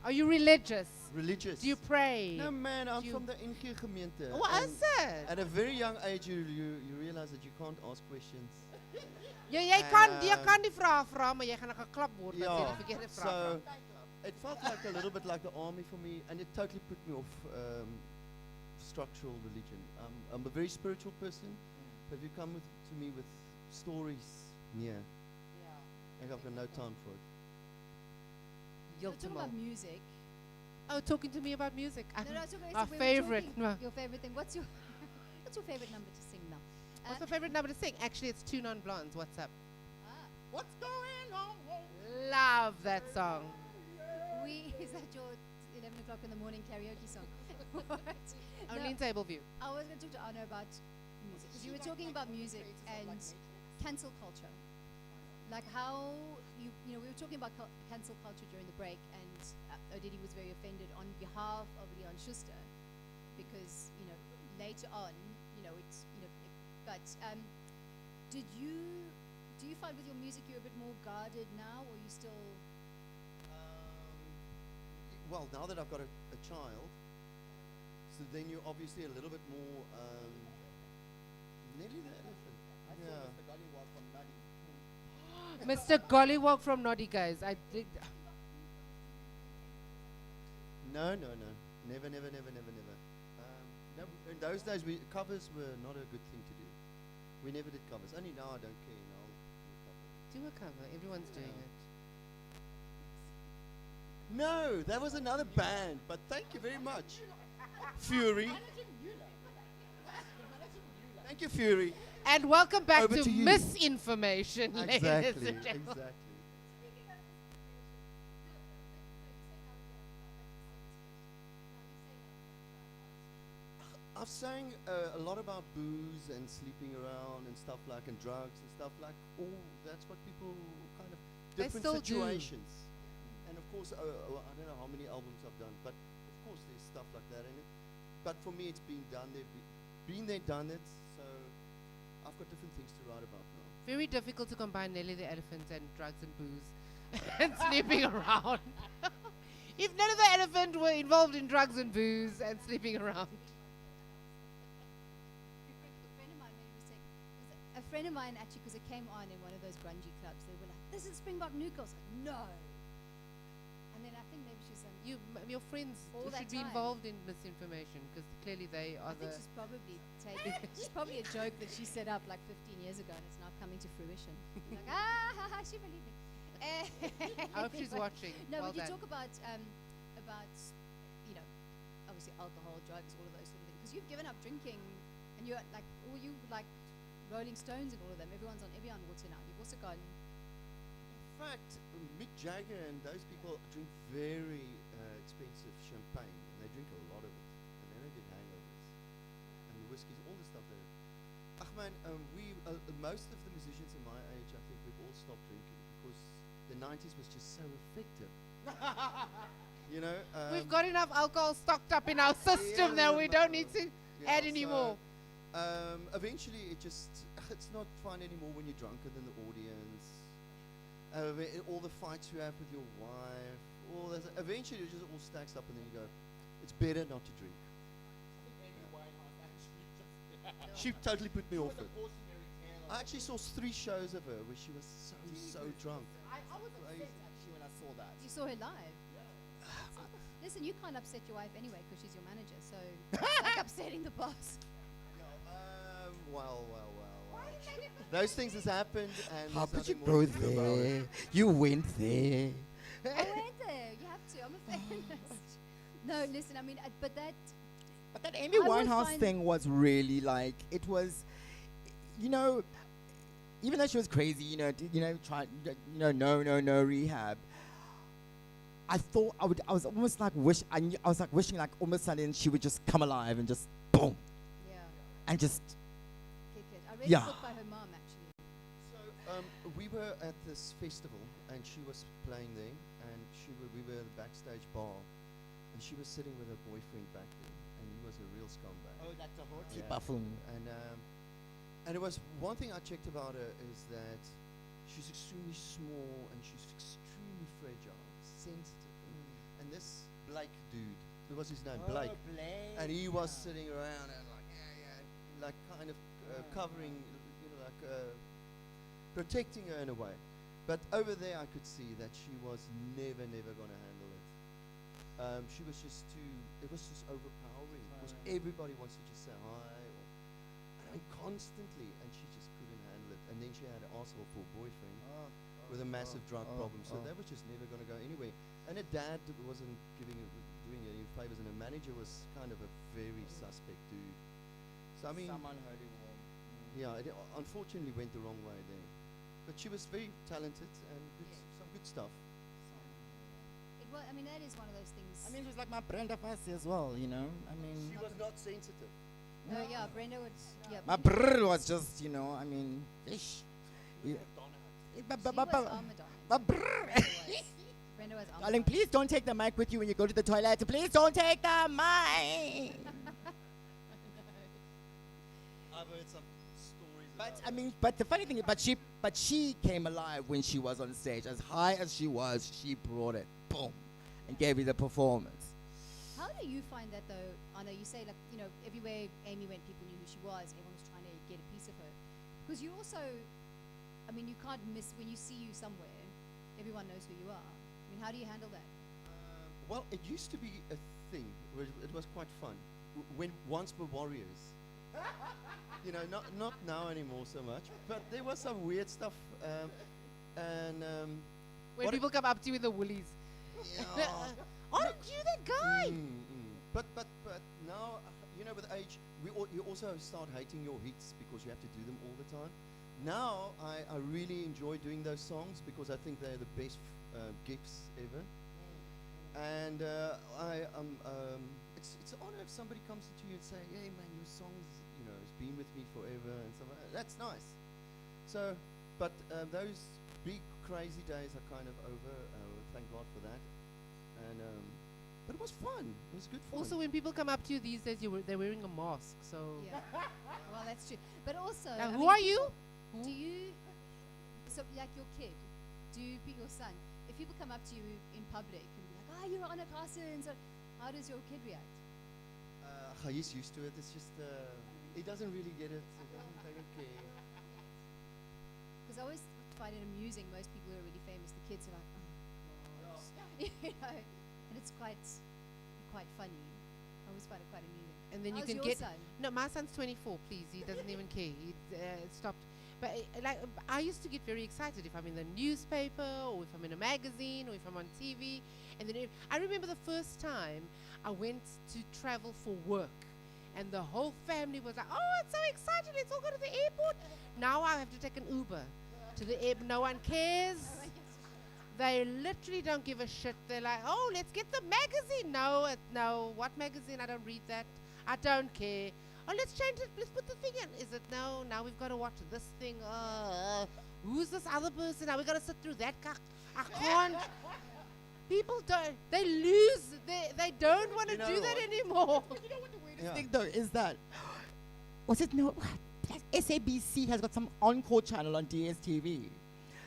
Are you religious? Religious? Do you pray? No, man, I'm from the NG gemeente. What is it? At a very young age, you realize that you can't ask questions. Ja, jy kan die vrae vra, maar jy gaan geklap word as jy Yeah, die verkeerde vraag so vra. it felt like a little bit like the army for me, and it totally put me off structural religion. I'm a very spiritual person, but if you come to me with stories, I've got no time for it. You're talking about music. Oh, talking to me about music. No, so My we were favorite. talking your favorite thing. What's your favorite number to sing now? What's my favorite number to sing? Actually, it's Two Non-Blondes. What's up? What's going on? Love that song. Is that your 11 o'clock in the morning karaoke song? What? Only in Table View. I was going to talk to Anna about music, because you were talking about music and cancel culture. Like how we were talking about cancel culture during the break, and Odidi was very offended on behalf of Leon Schuster, because later on, but do you find with your music you're a bit more guarded now, or you still? Well, now that I've got a child, so then you're obviously a little bit more nearly the elephant. Mr. Gollywog from Noddy, guys. I did. No. Never. No, in those days, covers were not a good thing to do. We never did covers. Only now I don't care. Now I'll Do a cover. Everyone's doing it. No, that was another band, but thank you very much. Furey. Thank you, Furey. And welcome back Over to to you. Misinformation, ladies Exactly, and gentlemen. exactly. I've sang a lot about booze and sleeping around and stuff like, and drugs and stuff like. That's what people kind of They different still do. situations. And of course, I don't know how many albums I've done, but of course there's stuff like that in it. But for me, it's been done there, been there, done it. So I've got different things to write about now. Very difficult to combine Nelly the Elephant and drugs and booze and sleeping around. If none of the elephant were involved in drugs and booze and sleeping around. A friend of mine actually, because it came on in one of those grungy clubs, they were like, "This is Springbok Nuke." I was like, "No." And then I think maybe she's Your friends All that should be time. involved in misinformation, because clearly they are I think she's probably it's probably a joke that she set up like 15 years ago, and it's now coming to fruition. Like, she believed me. I hope she's watching. No, Well but you done. talk about obviously alcohol, drugs, all of those sort of things. Because you've given up drinking, and you're like, all you like Rolling Stones and all of them. Everyone's on Evian water now. You've also gone. In fact, Mick Jagger and those people drink very expensive champagne, and they drink a lot of it, and they don't get hangovers. And the whiskeys, all the stuff there. Ach man, most of the musicians in my age, I think we've all stopped drinking because the 90s was just so effective. We've got enough alcohol stocked up in our system that we don't need to add any more. Eventually, it's not fun anymore when you're drunker than the audience. All the fights you have with your wife, eventually it just all stacks up, and then you go, it's better not to drink. She totally put me off it. I actually saw 3 shows of her where she was so drunk. I was upset actually when I saw that. You saw her live. Listen, you can't upset your wife anyway because she's your manager, so it's like upsetting the boss. Well. Those things has happened, and How there's could you nothing more go to do about it. there? You went there. I went there. You have to. I'm a feminist. No, listen. I mean, but that. But that Amy I would Winehouse find- thing was really like, it was, you know, even though she was crazy, no rehab. I thought I was almost like I was like wishing like almost sudden she would just come alive and just boom Yeah. and just Kick it. I read Yeah. a book by her mom actually. So we were at this festival, and she was playing there, and we were at the backstage bar, and she was sitting with her boyfriend back there, and he was a real scumbag. oh, that's a hot Yeah. buffoon. And it was one thing I checked about her is that she's extremely small and she's extremely fragile, sensitive. And this Blake dude, what was his name? Blake. And he was sitting around and like kind of covering, protecting her in a way. But over there I could see that she was never going to handle it. She was just it was just overpowering because everybody wants to just say hi and constantly, and she just couldn't handle it. And then she had an asshole for a boyfriend with a massive drug problem, so that was just never going to go anywhere. And her dad wasn't doing any favors, and her manager was kind of a very suspect dude. So I mean, Someone heard it all. yeah, it unfortunately went the wrong way there. But she was very talented and some good stuff. It was. I mean, that is one of those things. I mean, she was like my Brenda Fassie as well, you know. I mean, She was not sensitive. no, yeah, Brenda would. Yeah, my Brenda- brr was just, you know. I mean, ish. Yeah. She was our Madonna. My brr. Brenda was our Darling, Madonna. please don't take the mic with you when you go to the toilet. Please don't take the mic. I've heard some stories But I mean, but the funny thing is, but she came alive when she was on stage. As high as she was, she brought it, boom, and gave you the performance. How do you find that though? I know you say like, you know, everywhere Amy went, people knew who she was. Everyone was trying to get a piece of her. Because you also, I mean, you can't miss when you see you somewhere. Everyone knows who you are. I mean, how do you handle that? Well, it used to be a thing. It was quite fun. When once were warriors. You know, not now anymore so much. But there was some weird stuff. When What people come up to you with the woolies. Yeah. Aren't you that guy? But now, you know, with age, you also start hating your hits because you have to do them all the time. Now, I really enjoy doing those songs because I think they're the best gifts ever. And it's an honor if somebody comes to you and say, "Hey, man, your songs, you know, has been with me forever," and stuff like that. That's nice. So, but those big crazy days are kind of over. Thank God for that. And but it was fun. It was good fun. Also, when people come up to you these days, they're wearing a mask. So, Yeah. Well, that's true. But also, now, I who mean, are you? Do you, so like your kid, your son, if people come up to you in public and be like, "Ah, you're on a person," so how does your kid react? He's used to it. It's just he doesn't really get it. They don't care. Because I always find it amusing. Most people who are really famous, the kids are like, "Oh, God." You know, and it's quite funny. I always find it quite amusing. And then How's you can your get. son? No, my son's 24. Please, he doesn't even care. He stopped. But like, I used to get very excited if I'm in the newspaper or if I'm in a magazine or if I'm on TV. And then I remember the first time I went to travel for work, and the whole family was like, "Oh, it's so exciting! Let's all go to the airport." Now I have to take an Uber to the airport. No one cares. They literally don't give a shit. They're like, "Oh, let's get the magazine." No, what magazine? I don't read that. I don't care. Oh, let's change it. Let's put the thing in. Is it no? Now we've got to watch this thing. Who's this other person? Now we've got to sit through that. I can't. People don't. They lose. They don't want to You know do that what? anymore. You know what the weirdest Yeah. thing though is that SABC has got some encore channel on DSTV.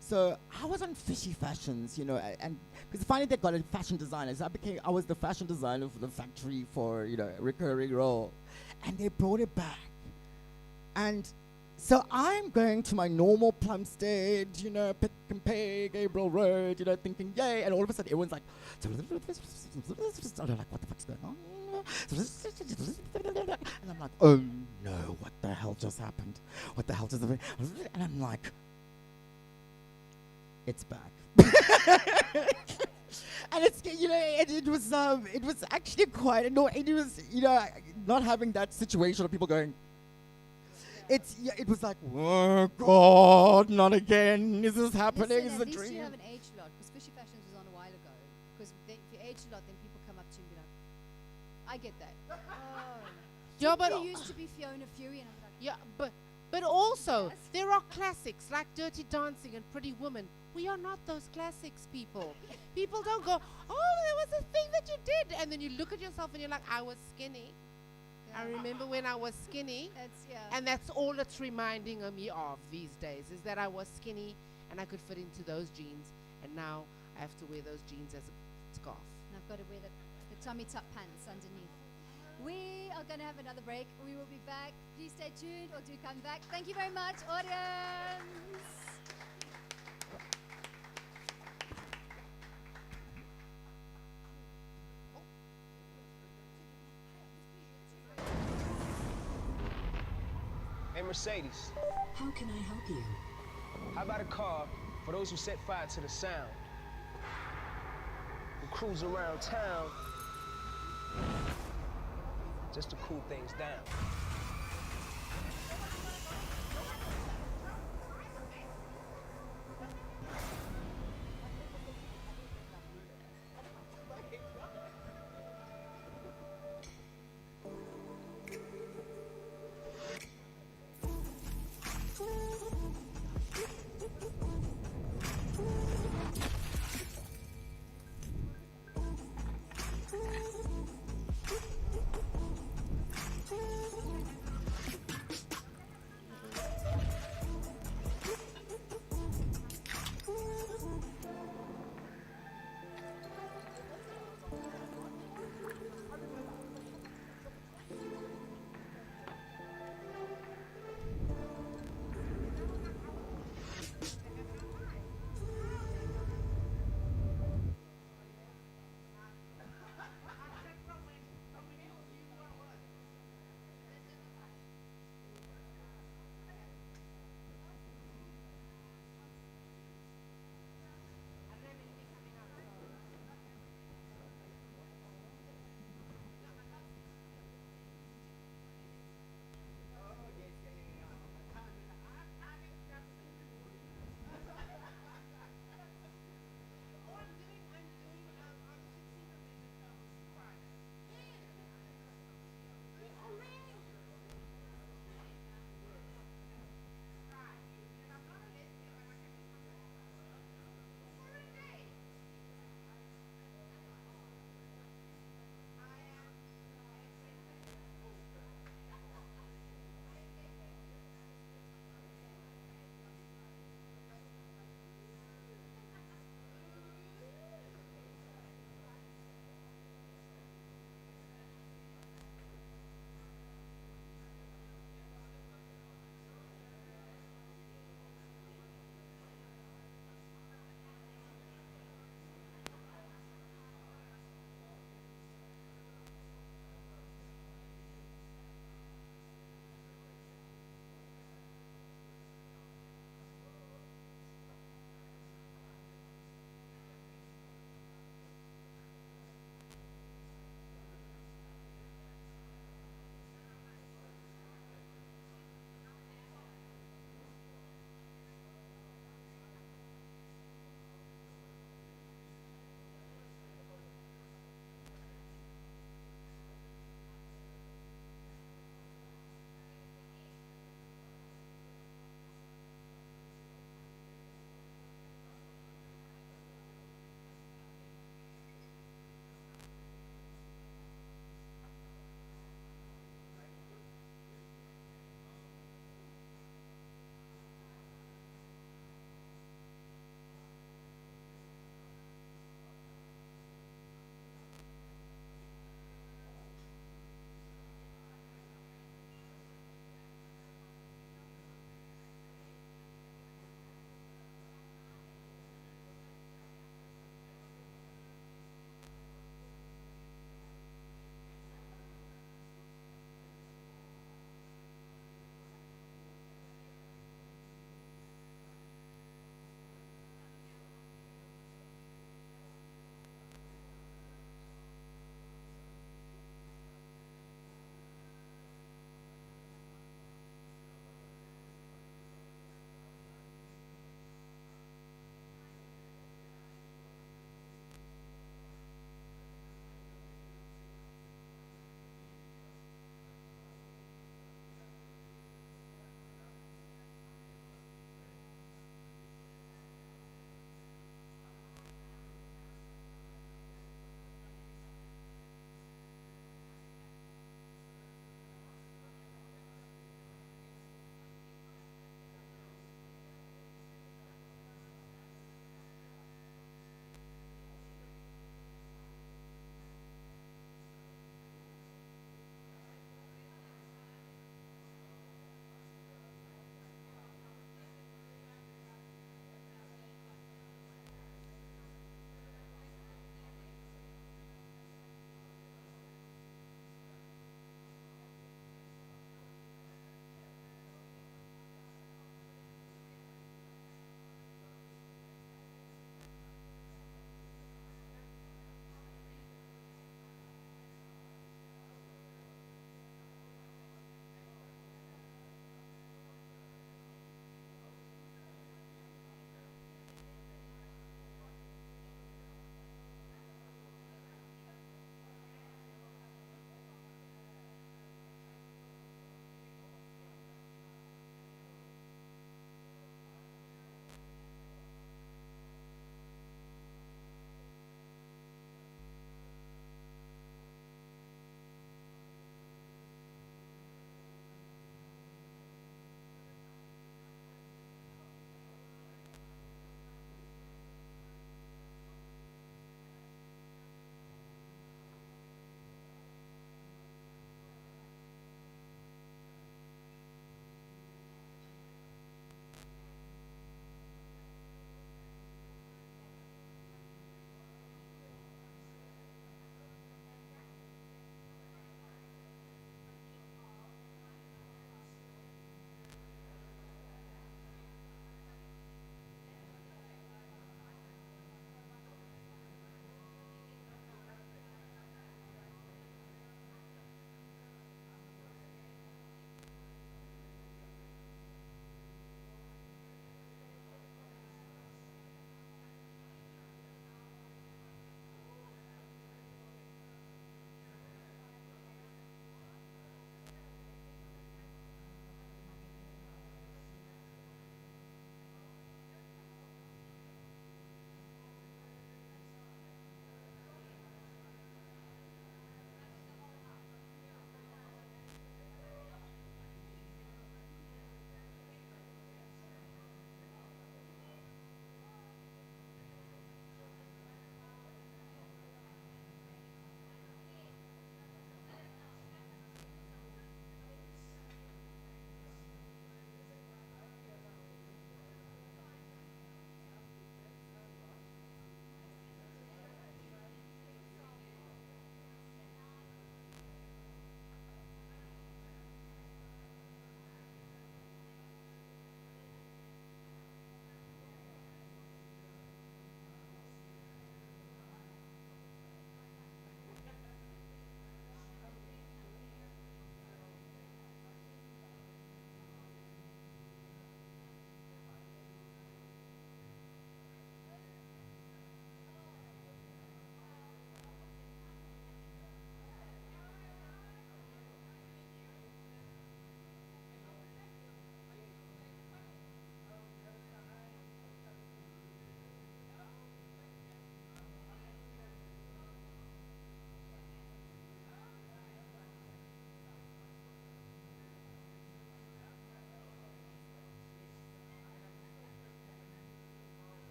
So I was on Fishy Fashions, you know, and because finally they got a fashion designer. So I was the fashion designer for the factory for, you know, a recurring role, and they brought it back, and So I'm going to my normal Plumstead, you know, Pick and Pay, Gabriel Road, you know, thinking, yay, and all of a sudden everyone's like, and I'm like, what the fuck's going on? And I'm like, oh no, what the hell just happened? What the hell just happened? And I'm like, it's back. And it's, you know, it was actually quite annoying. It was, you know, not having that situation of people going, it was like, oh God, not again. Is this happening? Is Listen, it a at least dream? you haven't aged a lot, because Fishy Fashions was on a while ago. Because if you age a lot, then people come up to you and be like, I get that. Yeah, Didn't but you used to be Fiona Furey, and I'm like, yeah, but also Yes. there are classics like Dirty Dancing and Pretty Woman. We are not those classics people. People don't go, oh, there was a thing that you did, and then you look at yourself and you're like, I was skinny. I remember when I was skinny, and that's all it's reminding me of these days, is that I was skinny and I could fit into those jeans, and now I have to wear those jeans as a scarf. and I've got to wear the tummy tuck pants underneath. We are going to have another break. We will be back. Please stay tuned or do come back. Thank you very much, audience. Hey, Mercedes, How can I help you? how about a car for those who set fire to the sound? Who cruise around town just to cool things down.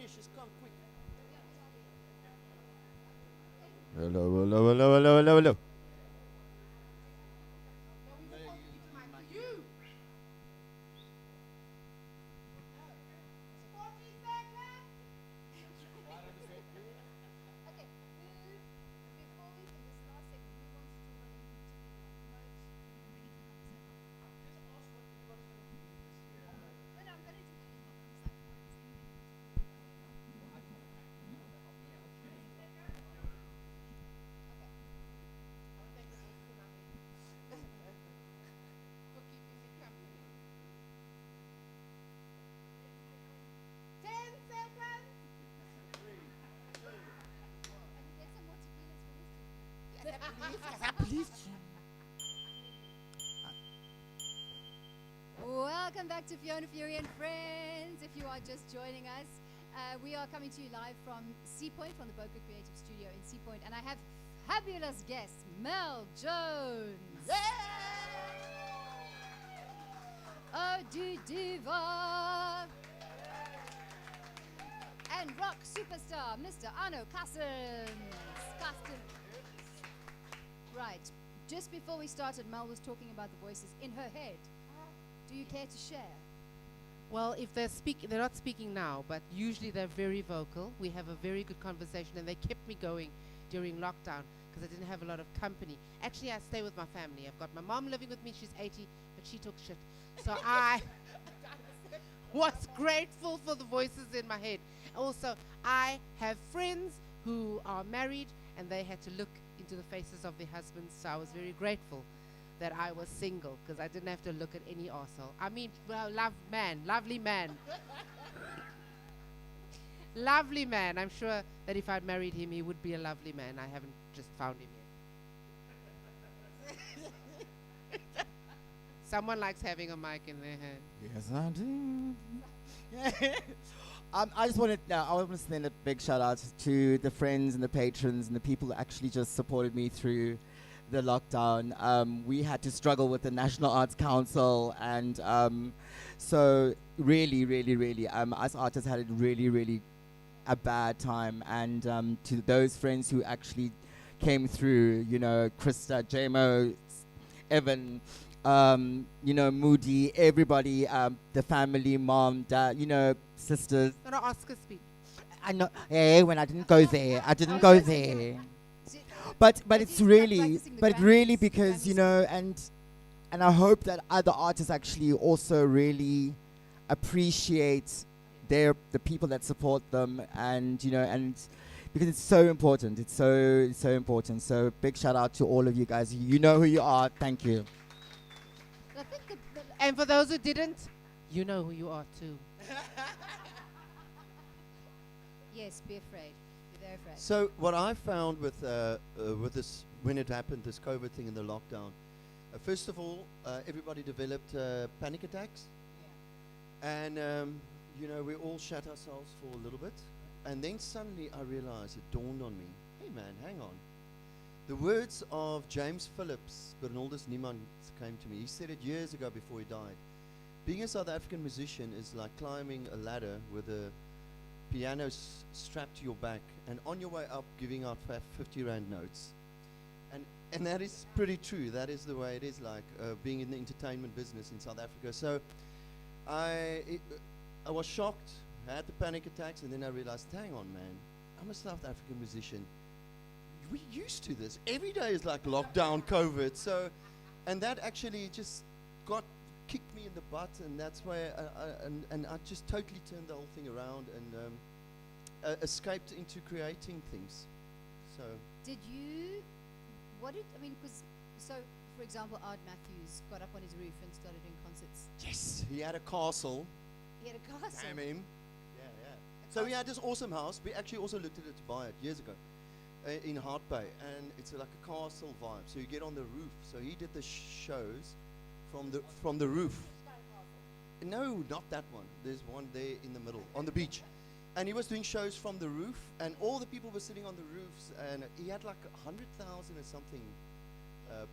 finish. Just come quick. Hello, hello, hello, hello, hello, hello. Welcome back to Fiona, Furey and Friends. If you are just joining us, we are coming to you live from Seapoint, from the Boca Creative Studio in Seapoint, and I have fabulous guest, Mel Jones. Oh, Diva. And rock superstar, Mr. Arno Cousins. Right, just before we started, Mel was talking about the voices in her head. Do you care to share? Well, if they're not speaking now, but usually they're very vocal. We have a very good conversation, and they kept me going during lockdown because I didn't have a lot of company. Actually, I stay with my family. I've got my mom living with me. She's 80, but she took shit. So I was grateful for the voices in my head. Also, I have friends who are married, and they had to look into the faces of their husbands, so I was very grateful that I was single because I didn't have to look at any arsehole. I mean, well, lovely man. Lovely man. I'm sure that if I'd married him, he would be a lovely man. I haven't just found him yet. Someone likes having a mic in their hand. Yes, I do. I just wanted, I want to send a big shout out to the friends and the patrons and the people who actually just supported me through the lockdown. We had to struggle with the National Arts Council, and so really, us artists had it really a bad time. And to those friends who actually came through, you know, Krista, JMO, Evan, you know, Moody, everybody, the family, mom, dad, you know, sisters. Not an Oscar speech. I know. Hey, when I didn't go there, I didn't go there. But it's really because, you know, and I hope that other artists actually also really appreciate the people that support them, and you know, and because it's so important. It's so important. So big shout out to all of you guys. You know who you are. Thank you. And for those who didn't, you know who you are too. Yes, be afraid. Be very afraid. So what I found with this, when it happened, this COVID thing in the lockdown, first of all, everybody developed panic attacks. Yeah. And, you know, we all shut ourselves for a little bit. And then suddenly I realized, it dawned on me, hey man, hang on. The words of James Phillips, Bernaldus Niemand, came to me. He said it years ago before he died. Being a South African musician is like climbing a ladder with a piano strapped to your back, and on your way up giving out 50 rand notes. And that is pretty true. That is the way it is, like being in the entertainment business in South Africa. So I was shocked, I had the panic attacks, and then I realized, hang on man, I'm a South African musician. We're used to this. Every day is like lockdown, COVID. So, and that actually just kicked me in the butt, and that's why I just totally turned the whole thing around and escaped into creating things. So. Did you? So for example, Art Matthews got up on his roof and started doing concerts. Yes, he had a castle. He had a castle. Damn him. Yeah. So he had this awesome house. We actually also looked at it to buy it years ago. In Hart Bay, and it's like a castle vibe. So you get on the roof. So he did the shows from the roof. No, not that one. There's one there in the middle on the beach, and he was doing shows from the roof, and all the people were sitting on the roofs, and he had like 100,000 or something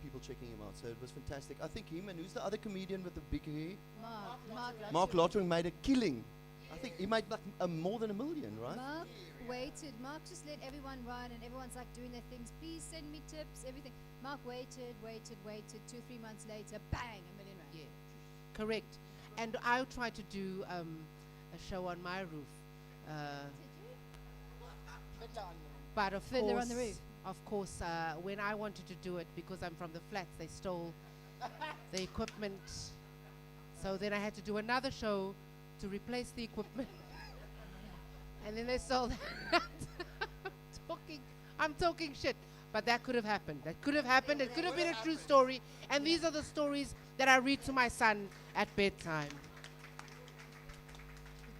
people checking him out. So it was fantastic. I think him and who's the other comedian with the big hair? Mark Mark Lottering made a killing. I think he made like more than $1 million, right? Mark waited. Mark just let everyone run, and everyone's like doing their things. Please send me tips, everything. Mark waited. 2-3 months later, bang, $1 million. Yeah, correct. And I tried to do a show on my roof. But of Fiddler course, on the Roof. When I wanted to do it, because I'm from the flats, they stole the equipment. So then I had to do another show to replace the equipment. And then they sold that. I'm talking shit. But that could have happened. That could have happened. It could have been a true story. And these are the stories that I read to my son at bedtime.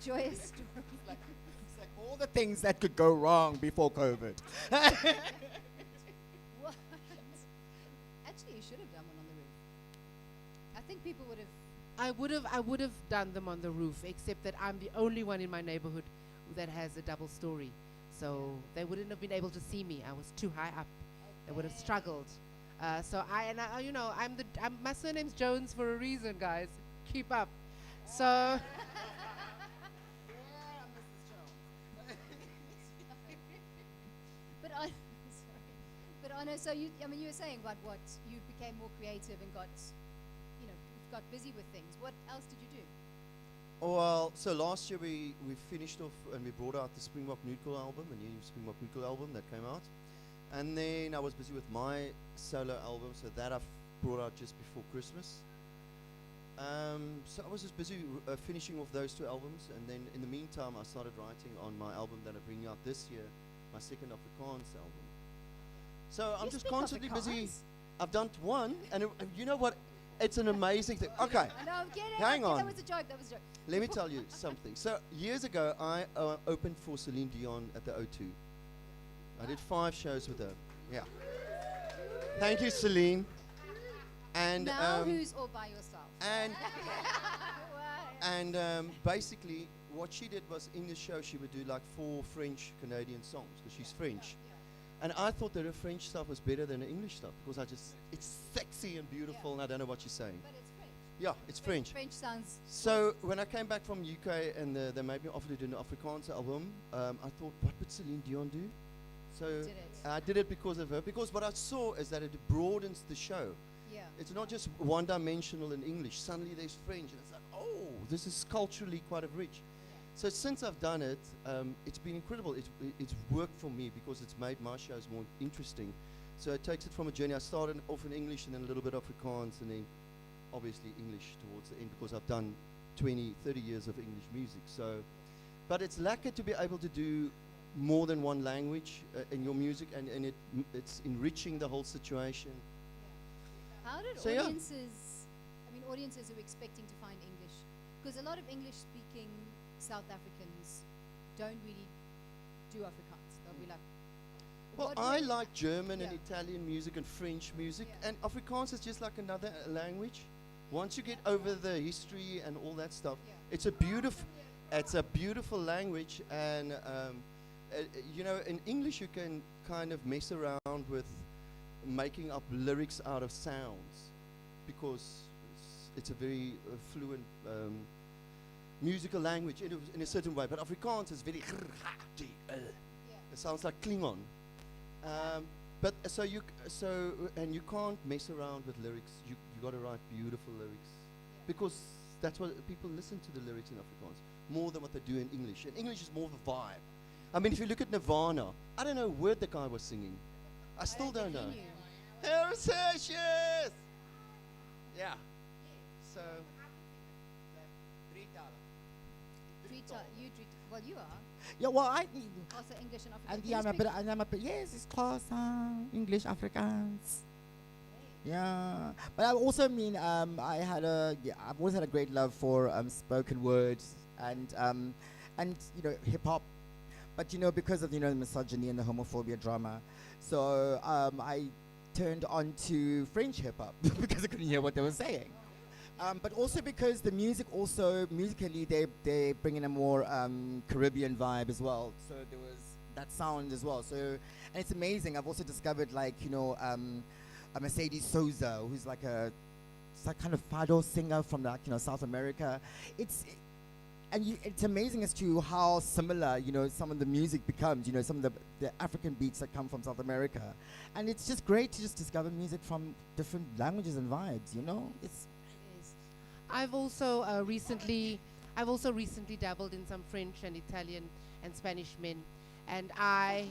Joyous story. It's like all the things that could go wrong before COVID. What? Actually, you should have done one on the roof. I think people would have. I would have done them on the roof, except that I'm the only one in my neighborhood that has a double story. So they wouldn't have been able to see me. I was too high up. They would have struggled. My surname's Jones for a reason, guys. Keep up. So. But Anna, so you were saying about what you became more creative and got busy with things. What else did you do? Well, so last year we finished off and we brought out the Springbok Noodle album, a new Springbok Noodle album that came out. And then I was busy with my solo album, so that I've brought out just before Christmas. So I was just busy finishing off those 2 albums, and then in the meantime I started writing on my album that I'm bringing out this year, my second Afrikaans album. So I'm just constantly busy. I've done 1, and you know what? It's an amazing thing. Okay. No, get it. Hang on. That was a joke. Let me tell you something. So years ago, I opened for Celine Dion at the O2. I did 5 shows with her. Yeah. Thank you, Celine. And now who's all by yourself? And basically, what she did was in the show she would do like 4 French Canadian songs because she's French. And I thought that her French stuff was better than the English stuff because it's sexy and beautiful, and I don't know what she's saying. But it's French. Yeah, it's French. French sounds. So when I came back from UK and they made me offer to do an Afrikaans album, I thought, what would Celine Dion do? So I did it because of her. Because what I saw is that it broadens the show. Yeah. It's not just one-dimensional in English. Suddenly there's French, and it's like, oh, this is culturally quite rich. So since I've done it, it's been incredible. It's worked for me because it's made my shows more interesting. So it takes it from a journey. I started off in English and then a little bit Afrikaans and then obviously English towards the end because I've done 20, 30 years of English music. So, but it's lucky to be able to do more than one language in your music, and it's enriching the whole situation. How did So audiences who are expecting to find English, because a lot of English-speaking South Africans don't really do Afrikaans. They'll be like, well, I like German and Italian music and French music, and Afrikaans is just like another language. Once you get over the history and all that stuff, it's a beautiful language, and in English you can kind of mess around with making up lyrics out of sounds because it's a very fluent musical language in a certain way, but Afrikaans is very it sounds like Klingon. But you can't mess around with lyrics. You got to write beautiful lyrics because that's what people listen to, the lyrics in Afrikaans more than what they do in English. And English is more of a vibe. I mean, if you look at Nirvana, I don't know a word the guy was singing. I still don't know. Heritage, yes. Yeah. So. Well, you are. Yeah, well, Also English and Afrikaans. I'm a bit, yes, it's close, English, Afrikaans. Yeah, but I also mean, I've always had a great love for spoken words and hip hop, but because of the misogyny and the homophobia drama, so I turned on to French hip hop because I couldn't hear what they were saying. But also because the music musically they bring in a more Caribbean vibe as well. So there was that sound as well. So, and it's amazing. I've also discovered a Mercedes Souza, who's like a kind of fado singer from South America. and it's amazing as to how similar, some of the music becomes, some of the African beats that come from South America. And it's just great to just discover music from different languages and vibes, It's I've also recently dabbled in some French and Italian and Spanish men, and I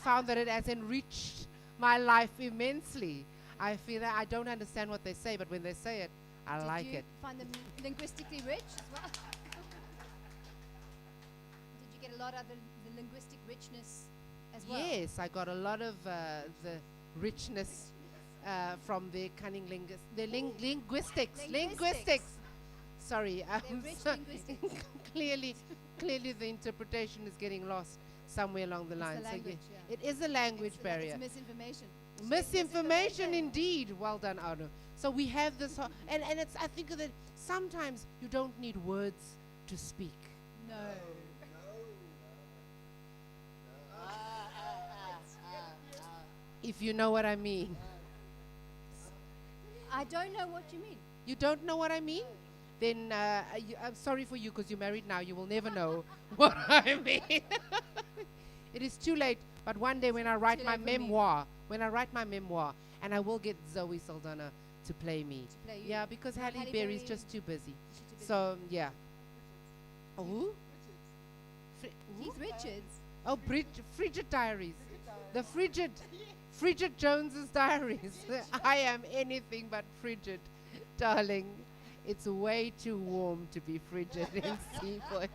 found that it has enriched my life immensely. I feel that I don't understand what they say, but when they say it, I like it. Did you find them linguistically rich as well? Did you get a lot of the linguistic richness as well? Yes, I got a lot of the richness from the cunning linguistics. Sorry, They're rich linguistics. clearly the interpretation is getting lost somewhere along the line. The language, it is a language barrier. It's misinformation. Misinformation indeed. Well done, Arno. So we have this, and it's. I think that sometimes you don't need words to speak. No. If you know what I mean. I don't know what you mean. You don't know what I mean? Then I'm sorry for you because you're married now. You will never know what I mean. It is too late. But one day when I write my memoir, and I will get Zoe Saldana to play me. To play you. Yeah, because No, Halle Halle Berry's Berry- just too busy. She's too busy. So, yeah. Oh, who? Keith Richards. Oh, Frigid Diaries. The Frigid Jones's Diaries. I am anything but frigid, darling. It's way too warm to be frigid in Seafoot.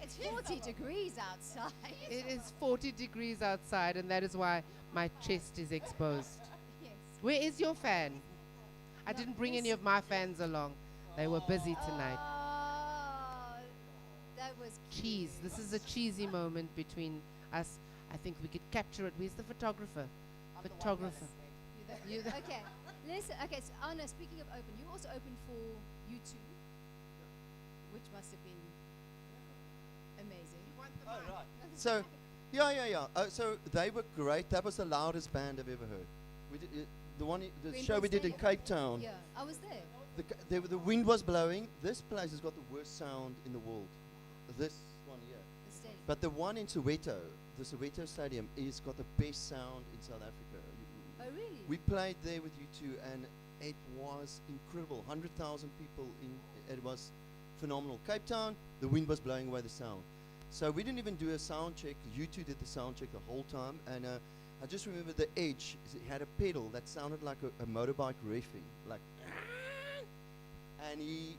It's 40 degrees outside. It is 40 degrees outside, and that is why my chest is exposed. Yes. Where is your fan? I didn't bring any of my fans along. They were busy tonight. Oh, that was Cheese. This is a cheesy moment between us. I think we could capture it. Where's the photographer? Photographer. You the- Okay. Listen. Okay. So Anna, speaking of open, you also opened for U2, which must have been amazing. So, yeah. So they were great. That was the loudest band I've ever heard. We did the Green show Hill we did in Stadium. Cape Town. Yeah, I was there. The wind was blowing. This place has got the worst sound in the world. This one here. The stadium. But the one in Soweto, the Soweto Stadium, is got the best sound in South Africa. Oh, really? We played there with you two, and it was incredible. 100,000 people in. It was phenomenal. Cape Town, the wind was blowing away the sound. So we didn't even do a sound check. You two did the sound check the whole time, and I just remember the edge. It had a pedal that sounded like a motorbike revving, like. And he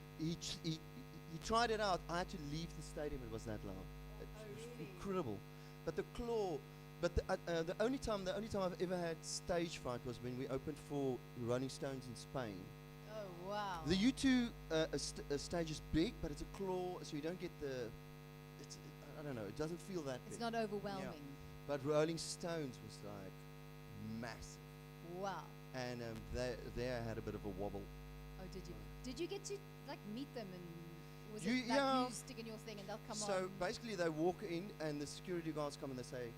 tried it out. I had to leave the stadium. It was that loud. It was really? incredible. But the claw. But the only time I've ever had stage fright was when we opened for Rolling Stones in Spain. Oh, wow. The U2 stage is big, but it's a claw, so you don't get the. I don't know. It doesn't feel that It's big. not overwhelming. But Rolling Stones was like massive, Wow. and they had a bit of a wobble. Oh, did you? Did you get to like meet them and was You- it like yeah. you stick in your thing and they'll come So on? basically, they walk in, and the security guards come and they say,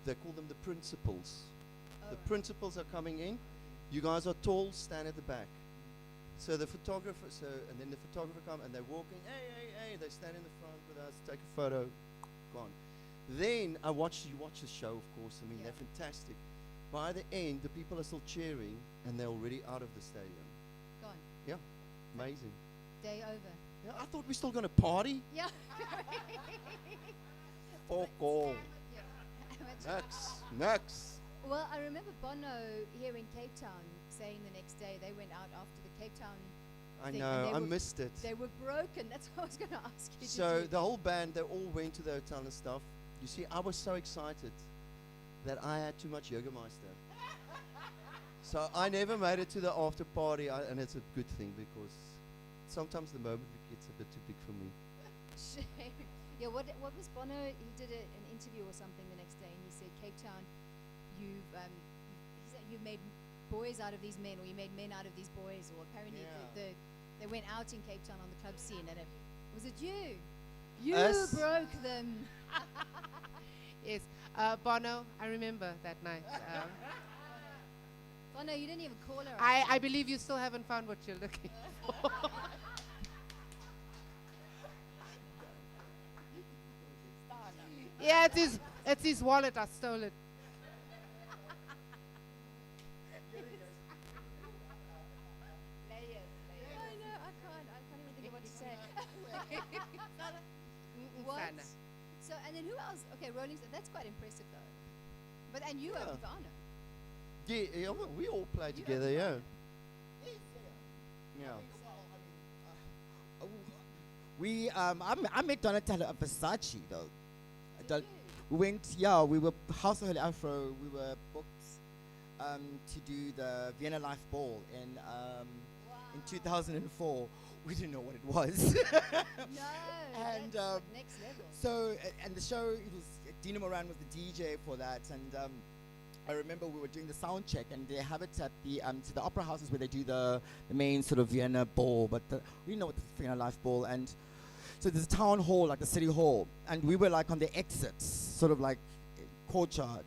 they call them the principals. Oh, The right. principals are coming in. You guys are tall. Stand at the back. So the photographer, and then the photographer come and they're walking. Hey! They stand in the front with us, take a photo, gone. Then you watch the show, of course. I mean, Yeah. they're fantastic. By the end, the people are still cheering, and they're already out of the stadium. Gone. Yeah, amazing. Day over. Yeah, I thought we still gonna party. Yeah. Fuck all. Yeah. Next. Well, I remember Bono here in Cape Town saying the next day they went out after the Cape Town I thing, know. and I they missed it. They were broken. That's what I was going to ask you. So the whole band, they all went to the hotel and stuff. You see, I was so excited that I had too much Jägermeister. So I never made it to the after party, and it's a good thing because sometimes the moment gets a bit too big for me. Shame. Yeah, what was Bono? He did an interview or something the next day, and he said, Cape Town, he said you've made boys out of these men, or you made men out of these boys, or apparently Yeah. they went out in Cape Town on the club scene, and was it you? You Us? broke them. Yes. Bono, I remember that night. Bono, you didn't even call her. I believe you still haven't found what you're looking for. Yeah, it's his wallet. I stole it. I know, I can't even think of what to say. What? Sana. So, and then who else? Okay, Rolling Stone. That's quite impressive, though. But and you, Yeah. Ivana. Yeah, well, we all play together, yeah. Yeah. I met Donatella at Versace though. Did We went, yeah, we were House of Holy Afro. We were booked to do the Vienna Life Ball in 2004. We didn't know what it was. No, And, that's like next level. So, and the show, it was Dina Moran was the DJ for that, and I remember we were doing the sound check, and they have it at the to the opera houses where they do the main sort of Vienna ball, but we know what the Vienna Life Ball, and so there's a town hall, like the city hall, and we were like on the exits, sort of like courtyard.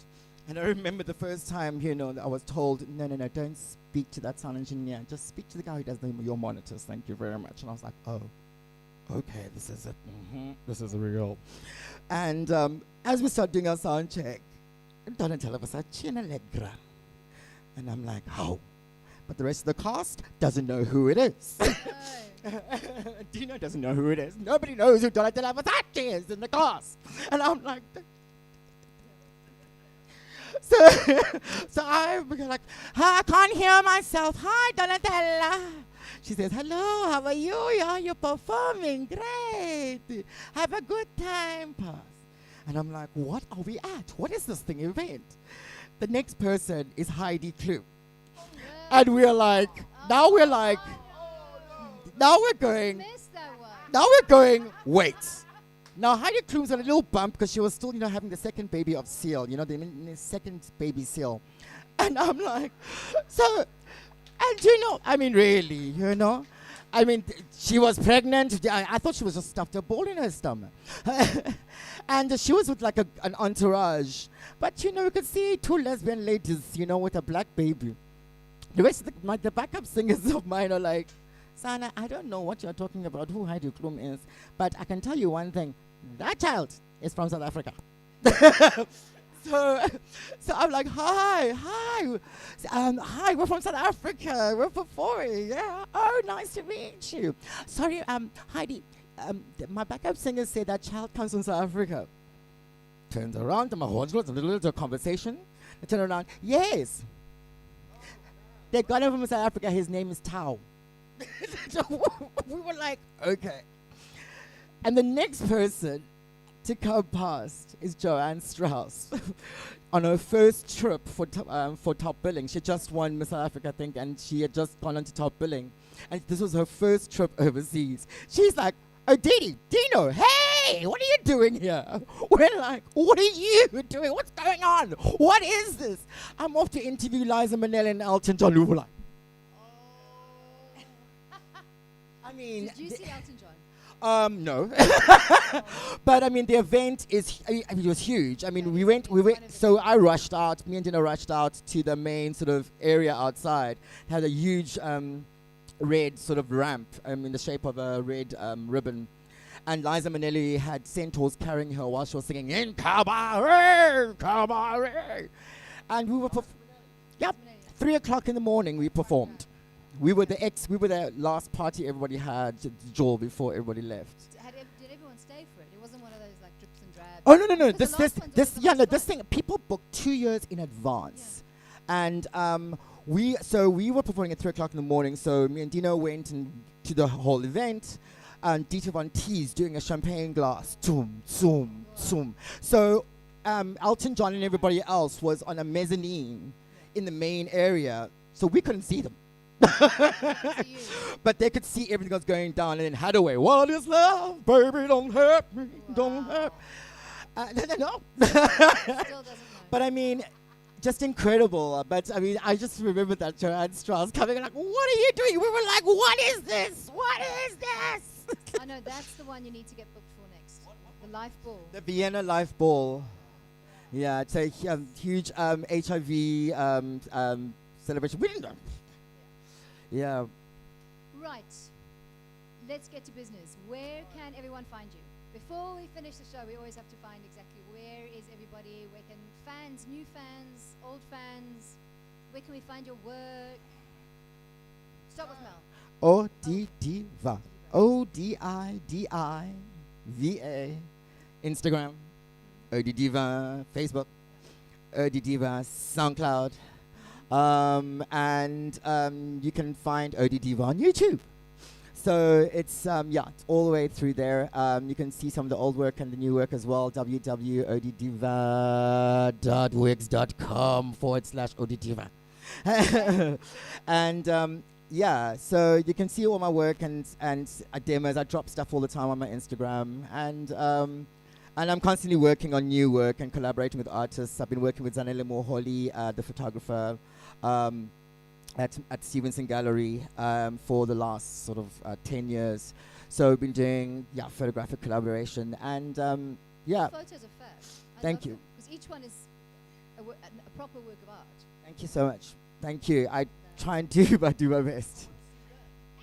And I remember the first time, I was told, no, don't speak to that sound engineer, just speak to the guy who does your monitors, thank you very much. And I was like, oh, okay, this is it. This is real. And as we start doing our sound check, Donatella was like, Cina Allegra. And I'm like, how? But the rest of the cast doesn't know who it is. Dino doesn't know who it is. Nobody knows who Donatella Versace is in the cast. And I'm like, so I'm like, I can't hear myself. Hi, Donatella. She says, hello, how are you? Yeah, you're performing. Great. Have a good time, Pass. And I'm like, what are we at? What is this thing event? The next person is Heidi Klum. And we're like, now we're going, Missed that one. now we're going, wait. Now Heidi Klum's on a little bump because she was still, having the second baby of Seal, the second baby Seal. And I'm like, so, and I mean, really, I mean, she was pregnant. I thought she was just stuffed a ball in her stomach. And she was with like an entourage. But, you could see two lesbian ladies, with a black baby. The rest of the backup singers of mine are like, Sana, I don't know what you're talking about, who Heidi Klum is, but I can tell you one thing. That child is from South Africa. So I'm like, hi, hi, we're from South Africa. We're from Furey. Yeah. Oh, nice to meet you. Sorry, Heidi, my backup singer said that child comes from South Africa. Turns around to my husband, a little conversation. I turn around, yes. They got him from South Africa. His name is Tao. So we were like, okay. And the next person to come past is Joanne Strauss on her first trip for top billing. She just won Miss South Africa, I think, and she had just gone on to top billing. And this was her first trip overseas. She's like, oh, Dino, hey, what are you doing here? We're like, what are you doing? What's going on? What is this? I'm off to interview Liza Minnelli and Elton John. We were like, I mean, Did you see Elton John? no. But I mean, the event it was huge. I mean, we went, so I rushed out, me and Dina rushed out to the main sort of area outside. Had a huge red sort of ramp in the shape of a red ribbon. And Liza Minnelli had centaurs carrying her while she was singing, in Cabaret, Cabaret. And we were, 3 o'clock in the morning we performed. We were the last party everybody had, Joel, before everybody left. Did everyone stay for it? It wasn't one of those like drips and drabs. Oh no! Because the last one's always the last This one. thing people book 2 years in advance, and we were performing at 3 o'clock in the morning. So me and Dino went to the whole event, and Dieter Von Teese doing a champagne glass, zoom, zoom, zoom. So Elton John and everybody else was on a mezzanine in the main area, so we couldn't see them. But they could see everything was going down, and then Hathaway, what is love, baby, don't hurt me, don't hurt. No. Still doesn't know. But I mean, just incredible. But I mean, I just remember that Joanne Strauss coming and like, what are you doing? We were like, what is this? What is this? I know, that's the one you need to get booked for next. The Life Ball. The Vienna Life Ball. Yeah, it's a huge HIV celebration. We didn't know. Yeah. Right. Let's get to business. Where can everyone find you? Before we finish the show, we always have to find exactly where everybody? Where can fans, new fans, old fans, where can we find your work? Start with Mel. Odidiva. Odidiva. Instagram. Odidiva. Facebook. Odidiva. SoundCloud. And you can find Odidiva on YouTube. So it's it's all the way through there. You can see some of the old work and the new work as well. www.wix.com/Odidiva. And so you can see all my work and demos. I drop stuff all the time on my Instagram, and I'm constantly working on new work and collaborating with artists. I've been working with Zanele Moholi, the photographer, at Stevenson Gallery for the last sort of 10 years. So we've been doing photographic collaboration, and The photos are fab. Thank you. Because each one is a proper work of art. Thank you so much. Thank you. I try and do my best.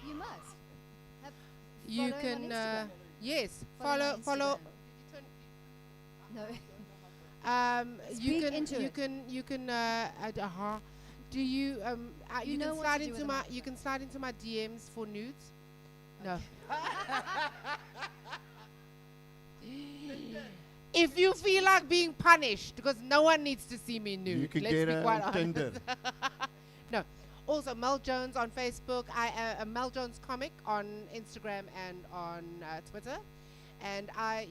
You must. You Follow him on can, Instagram. yes, Follow him on follow. No. You Speak into it. can do you You you know can what slide to do into with a my microphone. slide into my DMs for nudes. No. If you feel like being punished, because no one needs to see me nude. You could Let's get be her quite on honest. Tinder. No. Also, Mel Jones on Facebook. I Mel Jones comic on Instagram and on Twitter. And I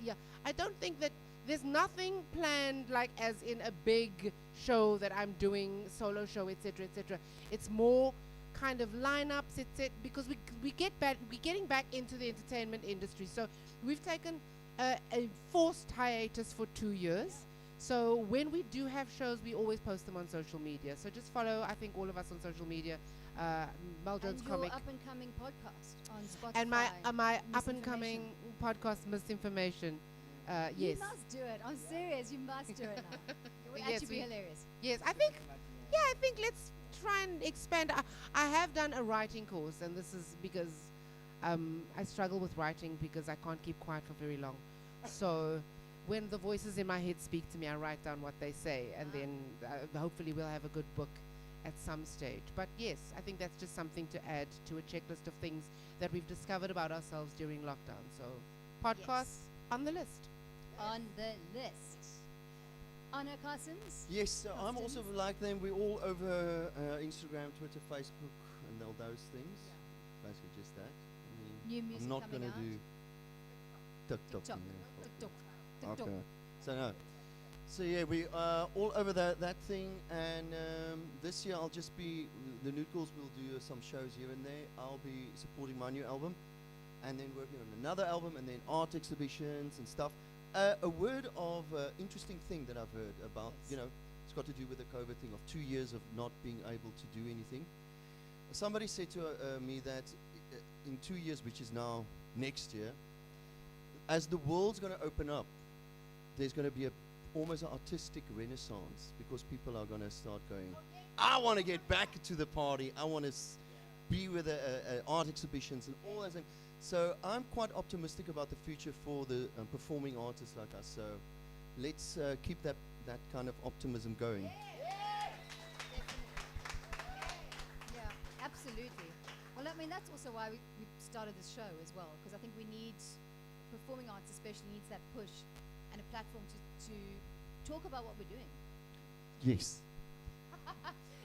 don't think that there's nothing planned like as in a big show that I'm doing, solo show, etc., etc. It's more kind of lineups, etc. Because we're getting back into the entertainment industry. So we've taken a forced hiatus for 2 years. So when we do have shows, we always post them on social media. So just follow, I think, all of us on social media. Mel Jones And your comic. up-and-coming podcast on Spotify. And my Misinformation. up-and-coming podcast, Misinformation. You Yes. must do it. I'm serious. You must do it now. It would Yes, actually be we- hilarious. Yes, I think let's try and expand. I have done a writing course, and this is because I struggle with writing because I can't keep quiet for very long. So when the voices in my head speak to me, I write down what they say, and then hopefully we'll have a good book at some stage. But yes, I think that's just something to add to a checklist of things that we've discovered about ourselves during lockdown. So podcasts on the list. On the list. Anna Cousins. Yes, so I'm also like them. We're all over Instagram, Twitter, Facebook, and all those things. Basically just that. I mean, New music I'm not coming going to out. do TikTok. TikTok. yeah. TikTok. TikTok. Okay. So no. So yeah, we are all over that thing, and this year I'll just be the Nude Girls will do some shows here and there. I'll be supporting my new album, and then working on another album, and then art exhibitions and stuff. A word of interesting thing that I've heard about, it's got to do with the COVID thing of 2 years of not being able to do anything. Somebody said to me that in 2 years, which is now next year, as the world's going to open up, there's going to be almost an artistic renaissance, because people are going to start going, I want to get back to the party. I want to be with art exhibitions and all those things. So I'm quite optimistic about the future for the performing artists like us. So let's keep that kind of optimism going. Yeah, absolutely. Well, I mean, that's also why we started this show as well, because I think we need, performing arts especially needs that push and a platform to talk about what we're doing. Yes.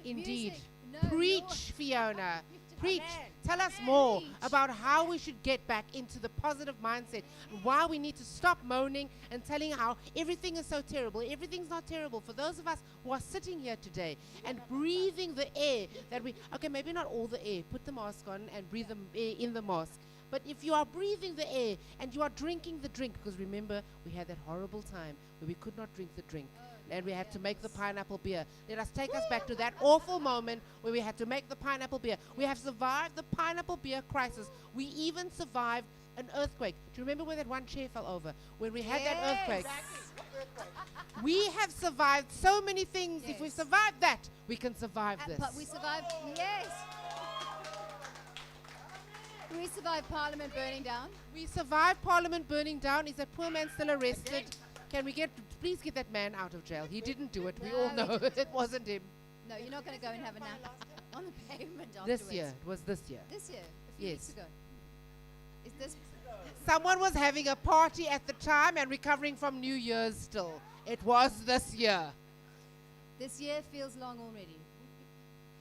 Indeed. Music. No, Preach, Fiona. Preach. Amen. Tell us Amen. more Preach. about how we should get back into the positive mindset. Why we need to stop moaning and telling how everything is so terrible. Everything's not terrible. For those of us who are sitting here today and breathing the air that okay, maybe not all the air. Put the mask on and breathe the air in the mask. But if you are breathing the air and you are drinking the drink, because remember, we had that horrible time where we could not drink the drink. And we had to make the pineapple beer. Let us take us back to that awful moment where we had to make the pineapple beer. We have survived the pineapple beer crisis. We even survived an earthquake. Do you remember when that one chair fell over? When we had that earthquake. We have survived so many things. If we survived that, we can survive this. But we survived, yes. We survived Parliament burning down. We survived Parliament burning down. Is that poor man still arrested? Can we please get that man out of jail? He didn't do it. We No, all he know didn't. it wasn't him. No, you're not going to go and have a nap on the pavement afterwards. This year. It was this year. This year, a few weeks Yes. ago. Is this? Someone was having a party at the time and recovering from New Year's still. It was this year. This year feels long already.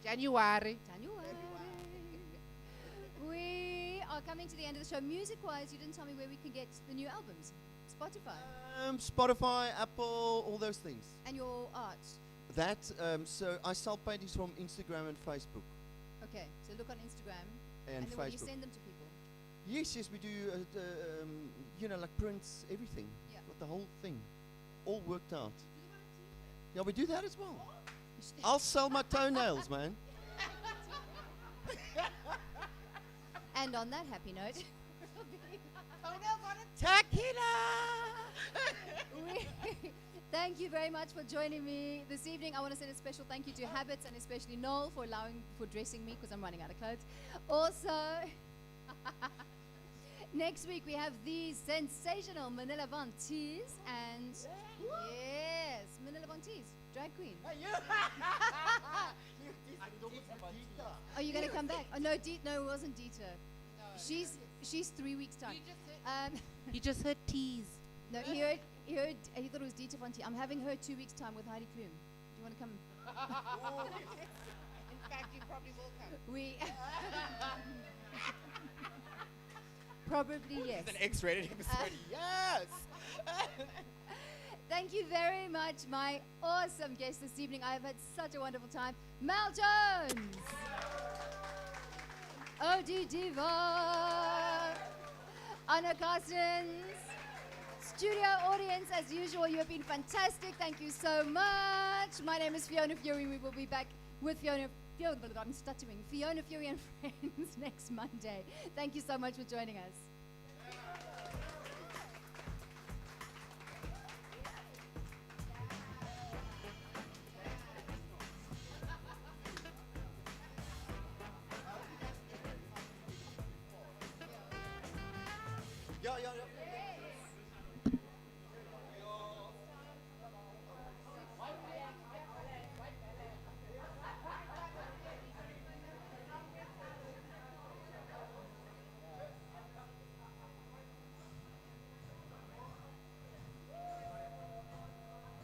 January. January. We are coming to the end of the show. Music-wise, you didn't tell me where we can get the new albums. Spotify. Spotify, Apple, all those things. And your art. That, so I sell paintings from Instagram and Facebook. Okay, so look on Instagram. And then will you Facebook. send them to people? Yes, we do, you know, like prints, everything. Yeah. Got the whole thing. All worked out. Yeah, we do that as well. I'll sell my toenails, man. And on that happy note, thank you very much for joining me this evening. I want to send a special thank you to Habits and especially Noel for dressing me because I'm running out of clothes. Also, next week we have the sensational Manila Von Tees and yes, Manila Von Tees, drag queen. Are you going to come back? Oh no, no, it wasn't Dieter. She's 3 weeks time. He just heard tease. No, he thought it was Dieter Von T. I'm having her 2 weeks time with Heidi Klum. Do you want to come? In fact, you probably will come. We probably yes. It's an X-rated episode. Yes. Thank you very much, my awesome guest this evening. I have had such a wonderful time. Mal Jones, Odie Diva, Anna Carstens, studio audience as usual. You have been fantastic. Thank you so much. My name is Fiona Furey. We will be back with Fiona Furey and Friends next Monday. Thank you so much for joining us.